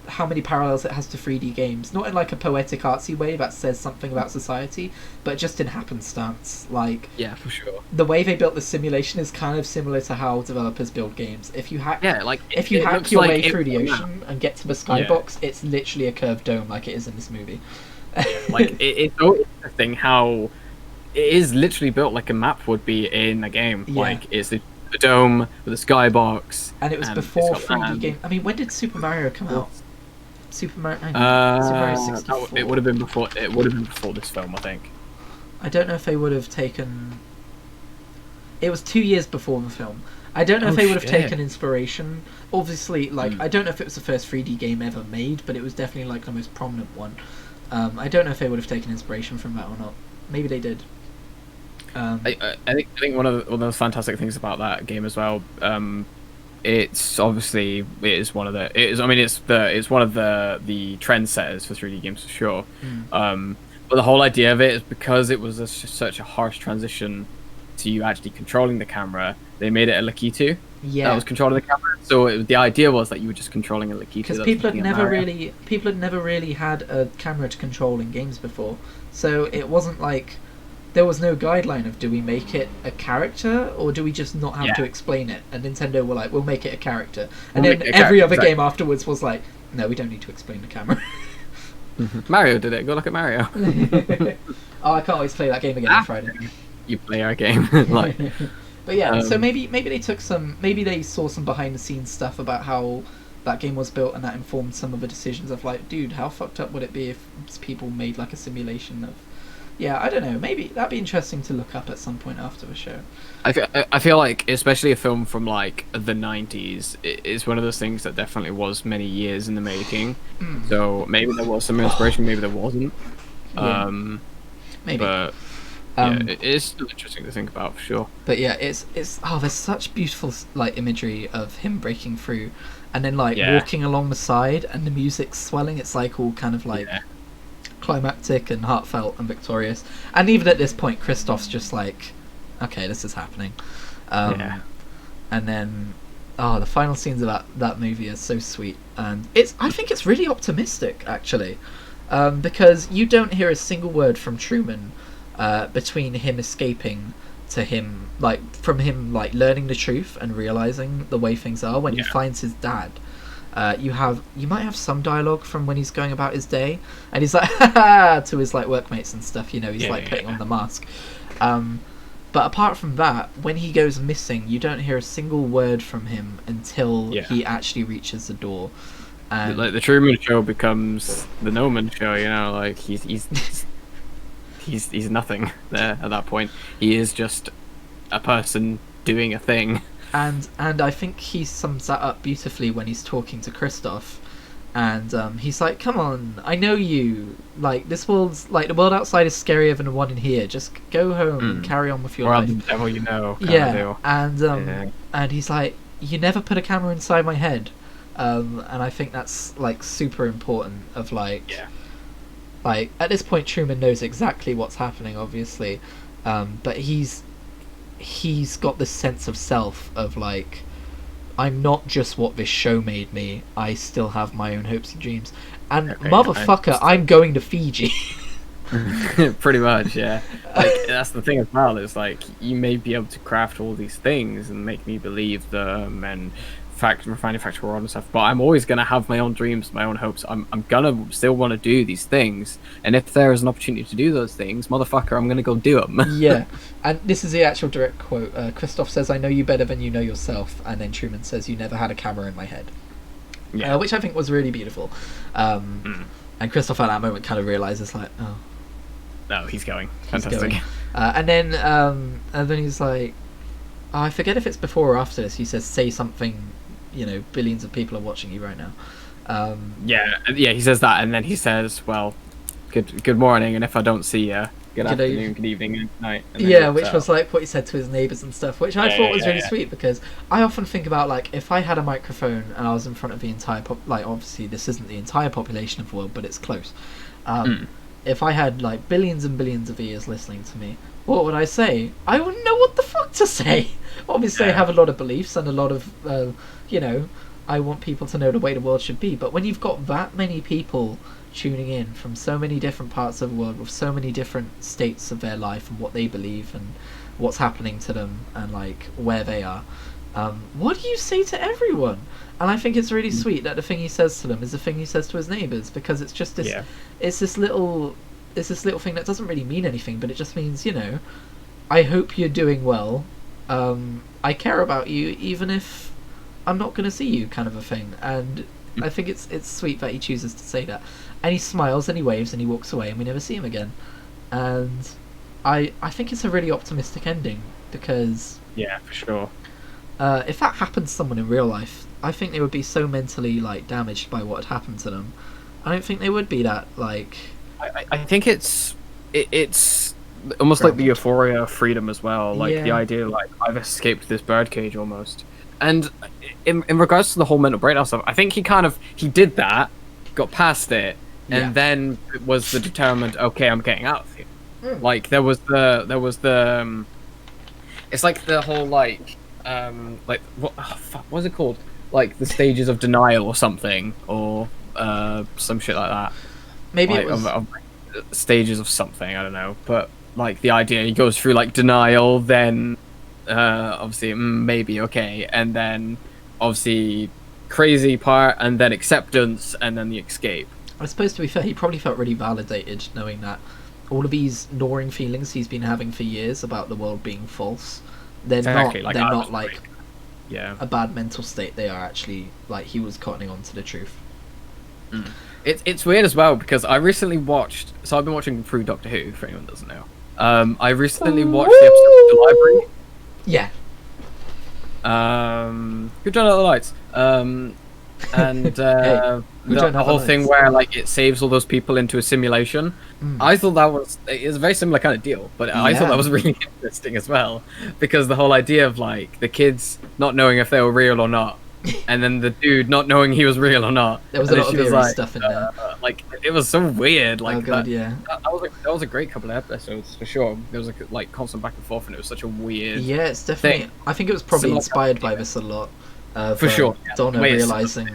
how many parallels it has to 3D games. Not in like a poetic artsy way that says something about society, but just in happenstance. Like, yeah, for sure. The way they built the simulation is kind of similar to how developers build games. If you hack, if you hack your way through the ocean and get to the skybox, it's literally a curved dome, like it is in this movie. Like it's so interesting how it is literally built like a map would be in a game. Yeah. Like it's a dome with a skybox, and it was before 3D game. I mean, when did Super Mario come out? Super Mario 64. It would have been before. It would have been before this film, I think. I don't know if they would have taken. It was 2 years before the film. I don't know if they would have taken inspiration. Obviously, like I don't know if it was the first 3D game ever made, but it was definitely like the most prominent one. I don't know if they would have taken inspiration from that or not. Maybe they did. I think one of the fantastic things about that game as well. It's obviously it's one of the trendsetters for 3D games for sure. But the whole idea of it is because it was such a harsh transition to you actually controlling the camera. They made it a Lakitu that was controlling the camera. So the idea was that you were just controlling a Lakitu. Because people had never really had a camera to control in games before. So it wasn't like there was no guideline of do we make it a character or do we just not have to explain it. And Nintendo were like, we'll make it a character. And then every other game afterwards was like, no, we don't need to explain the camera. Mario did it. Go look at Mario. Oh, I can't wait to play that game again on Friday. You play our game. Like, but yeah, so maybe they took maybe they saw some behind the scenes stuff about how that game was built, and that informed some of the decisions of like, dude, how fucked up would it be if people made like a simulation of. Yeah, I don't know. Maybe that'd be interesting to look up at some point after the show. I feel like, especially a film from like the 90s, it's one of those things that definitely was many years in the making. So maybe there was some inspiration, maybe there wasn't. Maybe. But yeah, it is still interesting to think about for sure. But yeah, it's there's such beautiful like imagery of him breaking through, and then like walking along the side, and the music's swelling. It's like all kind of like. Climactic and heartfelt and victorious, and even at this point Christoph's just like, okay, this is happening. And then the final scenes of that movie are so sweet, and I think it's really optimistic actually, because you don't hear a single word from Truman between him escaping to him, like from him like learning the truth and realizing the way things are when he finds his dad. You might have some dialogue from when he's going about his day, and he's like ha to his like workmates and stuff. You know, he's putting on the mask. But apart from that, when he goes missing, you don't hear a single word from him until he actually reaches the door. And like the Truman Show becomes the Noman Show. You know, like he's nothing there at that point. He is just a person doing a thing. And I think he sums that up beautifully when he's talking to Christoph, and he's like, "Come on, I know you. Like this world's like the world outside is scarier than the one in here. Just go home and carry on with your life." The devil you know. And he's like, "You never put a camera inside my head," and I think that's like super important. Of like at this point, Truman knows exactly what's happening, obviously, but he's got this sense of self of like, I'm not just what this show made me, I still have my own hopes and dreams, and motherfucker, I'm going to Fiji. Pretty much, yeah. Like, that's the thing as well, is like, you may be able to craft all these things and make me believe them and manufacture all and stuff, but I'm always going to have my own dreams, my own hopes. I'm going to still want to do these things, and if there is an opportunity to do those things, motherfucker, I'm going to go do them. Yeah, and this is the actual direct quote. Christoph says, "I know you better than you know yourself," and then Truman says, "You never had a camera in my head," which I think was really beautiful. And Christoph at that moment kind of realizes like, no, he's going. Fantastic. He's going. And then he's like, I forget if it's before or after this, he says, "Say something, you know, billions of people are watching you right now." He says that, and then he says, well, good morning, and if I don't see you, good afternoon, good evening, good night. Yeah, which was like what he said to his neighbours and stuff, which I thought was really sweet, because I often think about, like, if I had a microphone and I was in front of the entire like, obviously this isn't the entire population of the world, but it's close. If I had like billions and billions of ears listening to me, what would I say? I wouldn't know what the fuck to say. Obviously, I have a lot of beliefs and a lot of, you know, I want people to know the way the world should be. But when you've got that many people tuning in from so many different parts of the world with so many different states of their life and what they believe and what's happening to them and like where they are, what do you say to everyone? And I think it's really sweet that the thing he says to them is the thing he says to his neighbours, because it's just this, it's this little thing that doesn't really mean anything, but it just means, you know, I hope you're doing well. I care about you, even if I'm not going to see you, kind of a thing. And I think it's sweet that he chooses to say that. And he smiles and he waves and he walks away and we never see him again. And I think it's a really optimistic ending, because yeah, for sure. If that happened to someone in real life, I think they would be so mentally like damaged by what had happened to them. I don't think they would be that like. I think it's almost like the euphoria of freedom as well, like the idea like I've escaped this birdcage almost. And in regards to the whole mental breakdown stuff, I think he did that, got past it, and then it was the determined, okay, I'm getting out of here. Like there was the it's like the whole like what was it called, like the stages of denial or something, or some shit like that. Maybe like, it was of stages of something, I don't know, but like the idea he goes through like denial, then obviously maybe okay, and then obviously crazy part, and then acceptance, and then the escape. I suppose, to be fair, he probably felt really validated knowing that all of these gnawing feelings he's been having for years about the world being false, they're not like a bad mental state. They are actually like he was cottoning on to the truth. It's weird as well, because I recently watched, so I've been watching through Doctor Who, for anyone who doesn't know. I recently watched the episode of The Library. Yeah. Who turned out the lights? And the whole thing where like it saves all those people into a simulation. I thought that was a very similar kind of deal, but I thought that was really interesting as well, because the whole idea of like the kids not knowing if they were real or not, and then the dude not knowing he was real or not. There was a lot of eerie stuff in there. Like it was so weird. Like oh god, yeah. That was a great couple of episodes for sure. There was like constant back and forth, and it was such a weird. Yeah, it's definitely. thing. I think it was probably inspired by this a lot. For sure. Donna realizing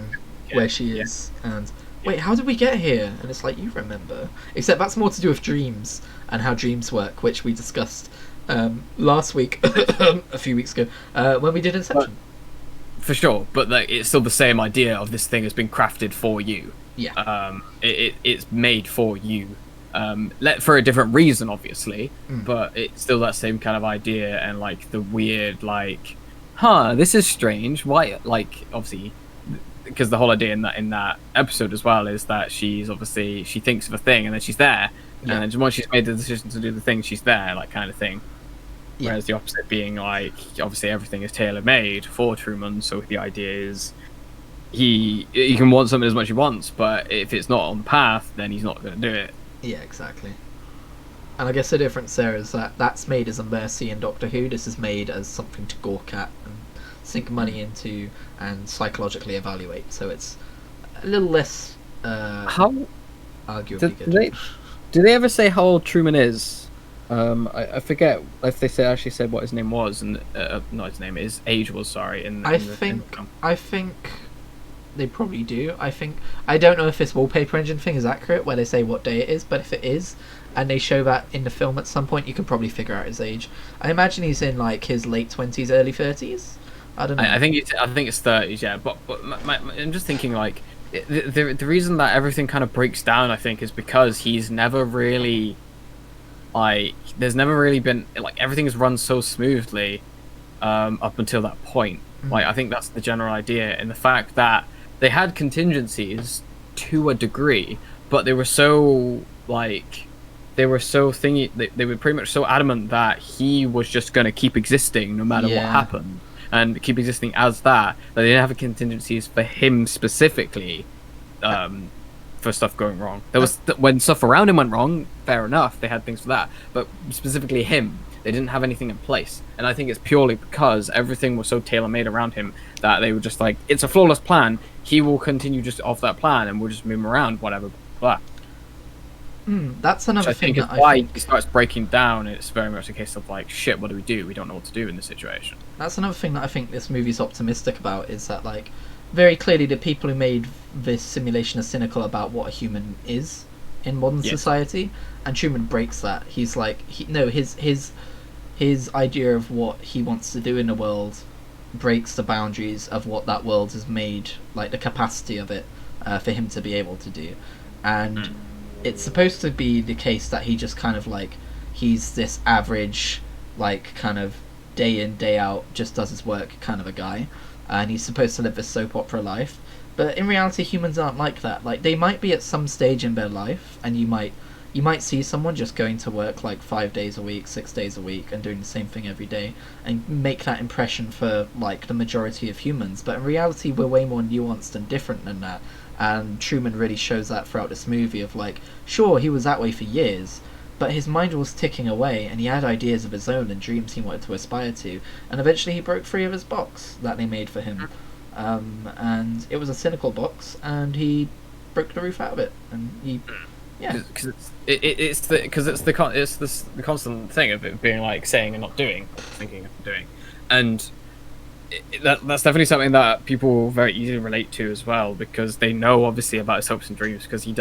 where she is and wait, how did we get here? And it's like, you remember. Except that's more to do with dreams and how dreams work, which we discussed last week, a few weeks ago, when we did Inception. For sure, but like, it's still the same idea of this thing has been crafted for you. Yeah. It's made for you. For a different reason, obviously, but it's still that same kind of idea, and like the weird, like, this is strange. Why? Like, obviously, because the whole idea in that episode as well is that she thinks of a thing and then she's there, and then once she's made the decision to do the thing, she's there, like kind of thing. Whereas the opposite being like, obviously everything is tailor-made for Truman, so the idea is he can want something as much as he wants, but if it's not on the path, then he's not going to do it. Yeah, exactly. And I guess the difference there is that that's made as a mercy in Doctor Who. This is made as something to gawk at and sink money into and psychologically evaluate. So it's a little less arguably good. Do they ever say how old Truman is? I forget if they actually said what his name was, and not his name, his age was. Sorry, I think they probably do. I don't know if this wallpaper engine thing is accurate, where they say what day it is, but if it is, and they show that in the film at some point, you can probably figure out his age. I imagine he's in like his late 20s, early 30s. I don't know. I think it's 30s, yeah. But I'm just thinking like the reason that everything kind of breaks down, I think, is because he's never really. Like, there's never really been like everything's run so smoothly up until that point. Like, I think that's the general idea, and the fact that they had contingencies to a degree, but they were so they were pretty much so adamant that he was just going to keep existing no matter what happened, and keep existing as that they didn't have contingencies for him specifically for stuff going wrong. There was when stuff around him went wrong, fair enough, they had things for that. But specifically him, they didn't have anything in place. And I think it's purely because everything was so tailor-made around him that they were just like, it's a flawless plan. He will continue just off that plan, and we'll just move him around, whatever. Blah. That's another thing that I think he starts breaking down. It's very much a case of like, shit, what do? We don't know what to do in this situation. That's another thing that I think this movie's optimistic about, is that like very clearly the people who made this simulation are cynical about what a human is in modern society, and Truman breaks that. He's like, his idea of what he wants to do in the world breaks the boundaries of what that world has made, like the capacity of it for him to be able to do. And it's supposed to be the case that he just kind of like, he's this average, like kind of day in day out just does his work kind of a guy, and he's supposed to live this soap opera life. But in reality, humans aren't like that. Like, they might be at some stage in their life, and you might see someone just going to work like 5 days a week, 6 days a week, and doing the same thing every day, and make that impression for like the majority of humans. But in reality, we're way more nuanced and different than that. And Truman really shows that throughout this movie of like, sure, he was that way for years, but his mind was ticking away, and he had ideas of his own and dreams he wanted to aspire to, and eventually he broke free of his box that they made for him. And it was a cynical box, and he broke the roof out of it, and he, because it's the constant thing of it being like saying and not doing, thinking and doing, and that's definitely something that people very easily relate to as well, because they know obviously about his hopes and dreams, because he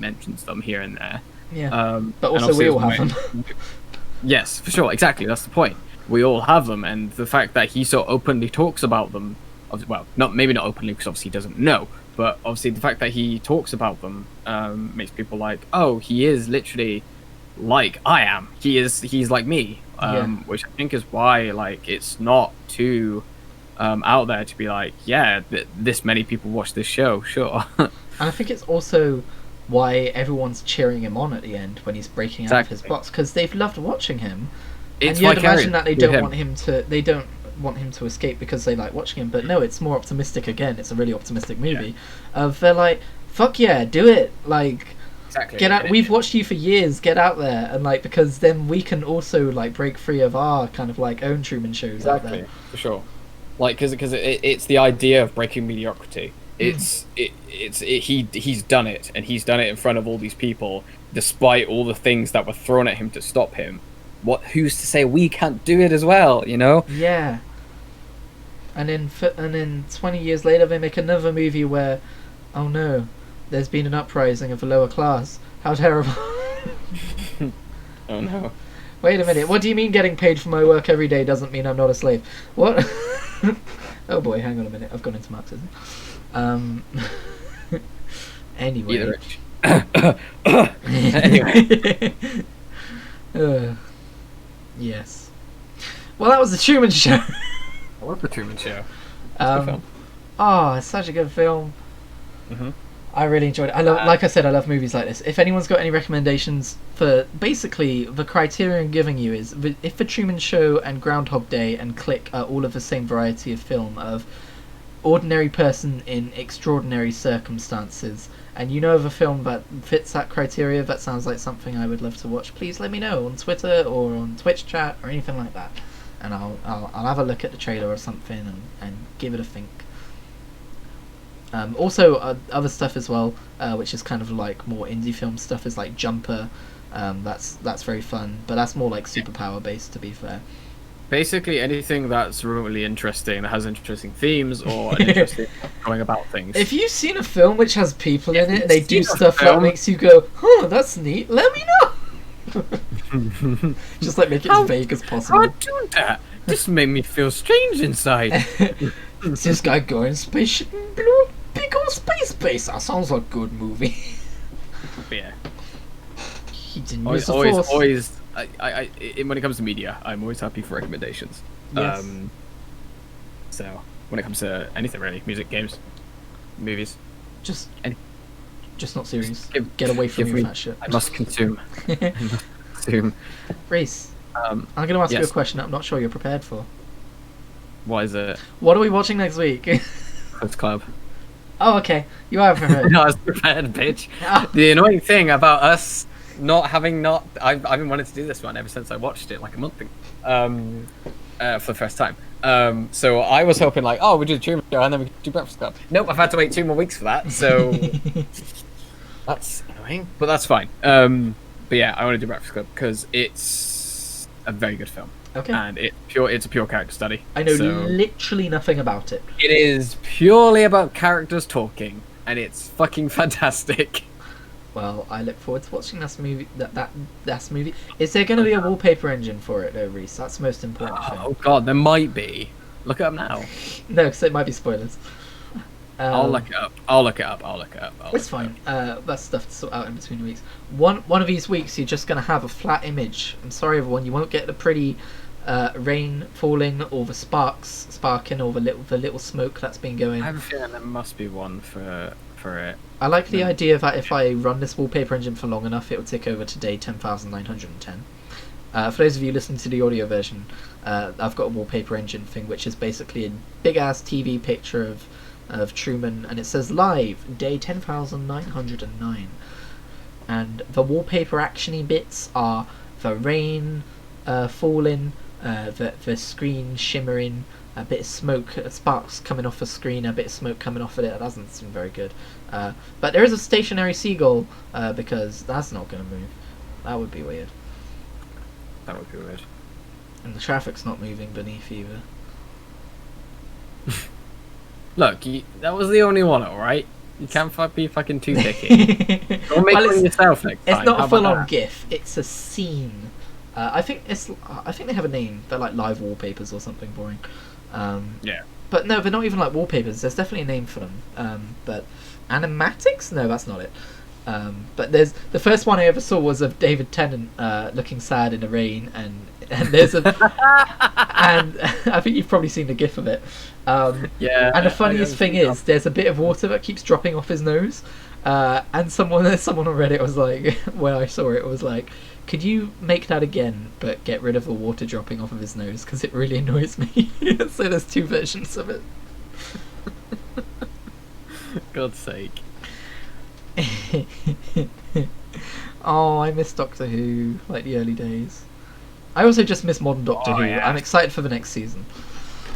mentions them here and there. But also we all have them. Yes, for sure, exactly. That's the point. We all have them, and the fact that he so openly talks about them, well, maybe not openly because obviously he doesn't know, but obviously the fact that he talks about them makes people like, oh, he is literally like I am. He's like me, which I think is why like it's not too out there to be like, this many people watch this show, sure. And I think it's also why everyone's cheering him on at the end when he's breaking out of his box, because they've loved watching him. And you'd imagine that they don't want him to escape because they like watching him, but no, it's more optimistic again. It's a really optimistic movie. They're like, fuck yeah, do it, like, get out. We've watched you for years, get out there, and like, because then we can also like break free of our kind of like own Truman shows out there. For sure. Like, because it's the idea of breaking mediocrity. He's done it, and he's done it in front of all these people, despite all the things that were thrown at him to stop him. Who's to say we can't do it as well, you know? Yeah. And then 20 years later, they make another movie where, oh no, there's been an uprising of the lower class. How terrible. Oh no. Wait a minute, what do you mean getting paid for my work every day doesn't mean I'm not a slave? What? Oh boy, hang on a minute, I've gone into Marxism. Anyway. Anyway. Yes. Well, that was the Truman Show. I love the Truman Show. It's a good film. Oh, it's such a good film. Mm-hmm. I really enjoyed it. Like I said, I love movies like this. If anyone's got any recommendations for, basically, the criteria I'm giving you is if The Truman Show and Groundhog Day and Click are all of the same variety of film of ordinary person in extraordinary circumstances, and you know of a film that fits that criteria, that sounds like something I would love to watch, please let me know on Twitter or on Twitch chat or anything like that, and I'll have a look at the trailer or something and give it a think. Also, other stuff as well, which is kind of like more indie film stuff, is like Jumper. That's very fun, but that's more like superpower based, to be fair. Basically anything that's remotely interesting, that has interesting themes, or an interesting going about things. If you've seen a film which has people in it, they do stuff that makes you go, huh, that's neat, let me know! Just like make it as vague as possible. How do that? This made me feel strange inside. It's this guy going spaceship and blew a big old space base. That sounds like a good movie. Yeah. He didn't use the force. Always, when it comes to media, I'm always happy for recommendations. Yes. So when it comes to anything really, music, games, movies, just not serious. Get away from me with that shit. I must consume. Reese, I'm going to ask you a question I'm not sure you're prepared for. What is it? What are we watching next week? Club. Oh, okay. You are prepared. No, I was prepared, bitch. Ah. The annoying thing about us I've been wanting to do this one ever since I watched it like a month ago, for the first time. So I was hoping like, oh, we do the Truman Show and then we do Breakfast Club. Nope, I've had to wait 2 more weeks for that. So that's annoying, but that's fine. But yeah, I want to do Breakfast Club because it's a very good film. Okay. And it's a pure character study. I know literally nothing about it. It is purely about characters talking, and it's fucking fantastic. Well, I look forward to watching this movie. That movie. Is there going to be a wallpaper engine for it, though, Reese? That's the most important thing. Oh god, there might be. Look it up now. No, because it might be spoilers. I'll look it up. It's fine. That's stuff to sort out in between weeks. One of these weeks, you're just going to have a flat image. I'm sorry, everyone. You won't get the pretty rain falling or the sparks sparking or the little smoke that's been going. I have a feeling there must be one for it. I like the idea that if I run this wallpaper engine for long enough, it will tick over to day 10,910. For those of you listening to the audio version, I've got a wallpaper engine thing, which is basically a big ass TV picture of Truman, and it says live day 10,909. And the wallpaper actiony bits are the rain falling, the screen shimmering, a bit of smoke, sparks coming off the screen, a bit of smoke coming off of it. That doesn't seem very good. But there is a stationary seagull, because that's not going to move. That would be weird. That would be weird. And the traffic's not moving beneath either. Look, that was the only one, alright? You can't be fucking too picky. Don't make one yourself next time. It's not a full-on GIF. It's a scene. I think they have a name. They're like live wallpapers or something boring. Yeah. But no, they're not even like wallpapers. There's definitely a name for them. But animatics? No, that's not it. But there's the first one I ever saw was of David Tennant looking sad in the rain, and there's a and I think you've probably seen the GIF of it. Yeah. And the funniest thing is, there's a bit of water that keeps dropping off his nose, and someone on Reddit was like, when I saw it was like, could you make that again, but get rid of the water dropping off of his nose, because it really annoys me. So there's two versions of it. God's sake. Oh, I miss Doctor Who, like the early days. I also just miss modern Doctor Who. Yeah. I'm excited for the next season.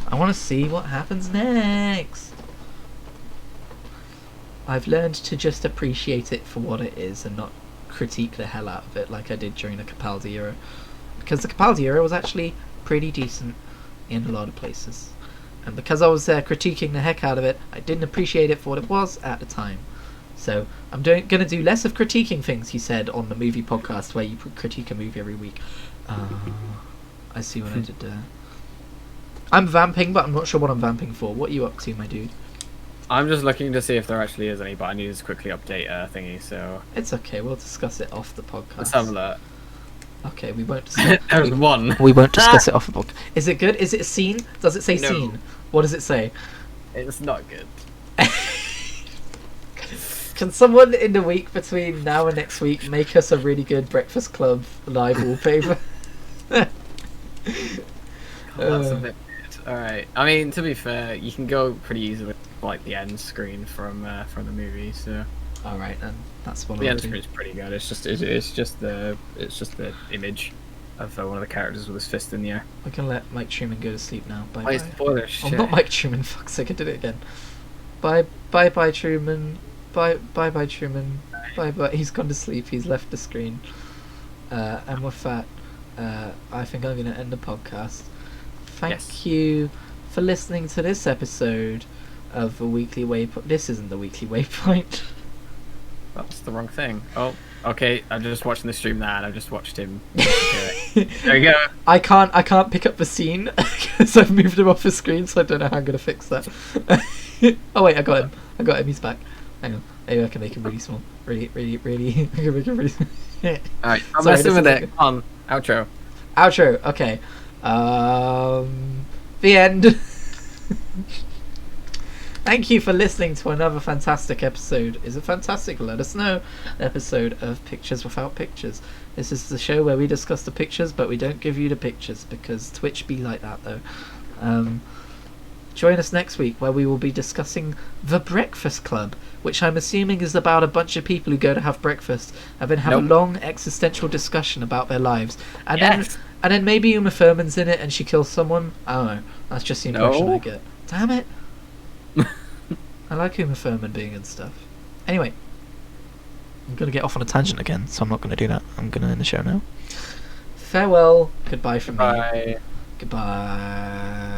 I want to see what happens next. I've learned to just appreciate it for what it is and not critique the hell out of it like I did during the Capaldi era. Because the Capaldi era was actually pretty decent in a lot of places. And because I was critiquing the heck out of it, I didn't appreciate it for what it was at the time. So I'm going to do less of critiquing things, he said on the movie podcast, where you critique a movie every week. I see what I did there. I'm vamping, but I'm not sure what I'm vamping for. What are you up to, my dude? I'm just looking to see if there actually is any, but I need to quickly update thingy, so... It's okay, we'll discuss it off the podcast. Let's have a look. Okay, we won't discuss There's one. We won't discuss it off the podcast. Is it good? Is it a scene? Does it say No. scene? What does it say? It's not good. Can someone in the week between now and next week make us a really good Breakfast Club live wallpaper? That's a bit weird. Alright. I mean, to be fair, you can go pretty easily like the end screen from the movie, so... Alright, then. That's one The I'll end do. screen's pretty good. It's just the image of one of the characters with his fist in the air. We can let Mike Truman go to sleep now. Bye Why bye. spoiler Oh, shit? not Mike Truman. Fuck's sake, I did it again. Bye bye Truman. Bye Truman. Bye. He's gone to sleep. He's left the screen. And with that, I think I'm going to end the podcast. Thank you for listening to this episode of the Weekly Waypoint. This isn't the Weekly Waypoint. That's the wrong thing. Oh, okay. I'm just watching the stream now, and I've just watched him. There you go. I can't pick up the scene because I've moved him off the screen, so I don't know how I'm going to fix that. Oh wait, I got him. He's back. Hang on. Maybe I can make him really small. Really. I can make him really small. Alright, I'm Sorry, messing this with is it. Come on, outro. Outro. Okay. The end. Thank you for listening to another fantastic episode. Is it fantastic? Let us know. Episode of Pictures Without Pictures. This is the show where we discuss the pictures, but we don't give you the pictures because Twitch be like that though. join us next week where we will be discussing The Breakfast Club, which I'm assuming is about a bunch of people who go to have breakfast and then have a long existential discussion about their lives. And then maybe Uma Thurman's in it and she kills someone. I don't know. That's just the impression I get. Damn it. I like Uma Thurman being in stuff. Anyway, I'm going to get off on a tangent again, so I'm not going to do that. I'm going to end the show now. Farewell. Goodbye from me. Goodbye.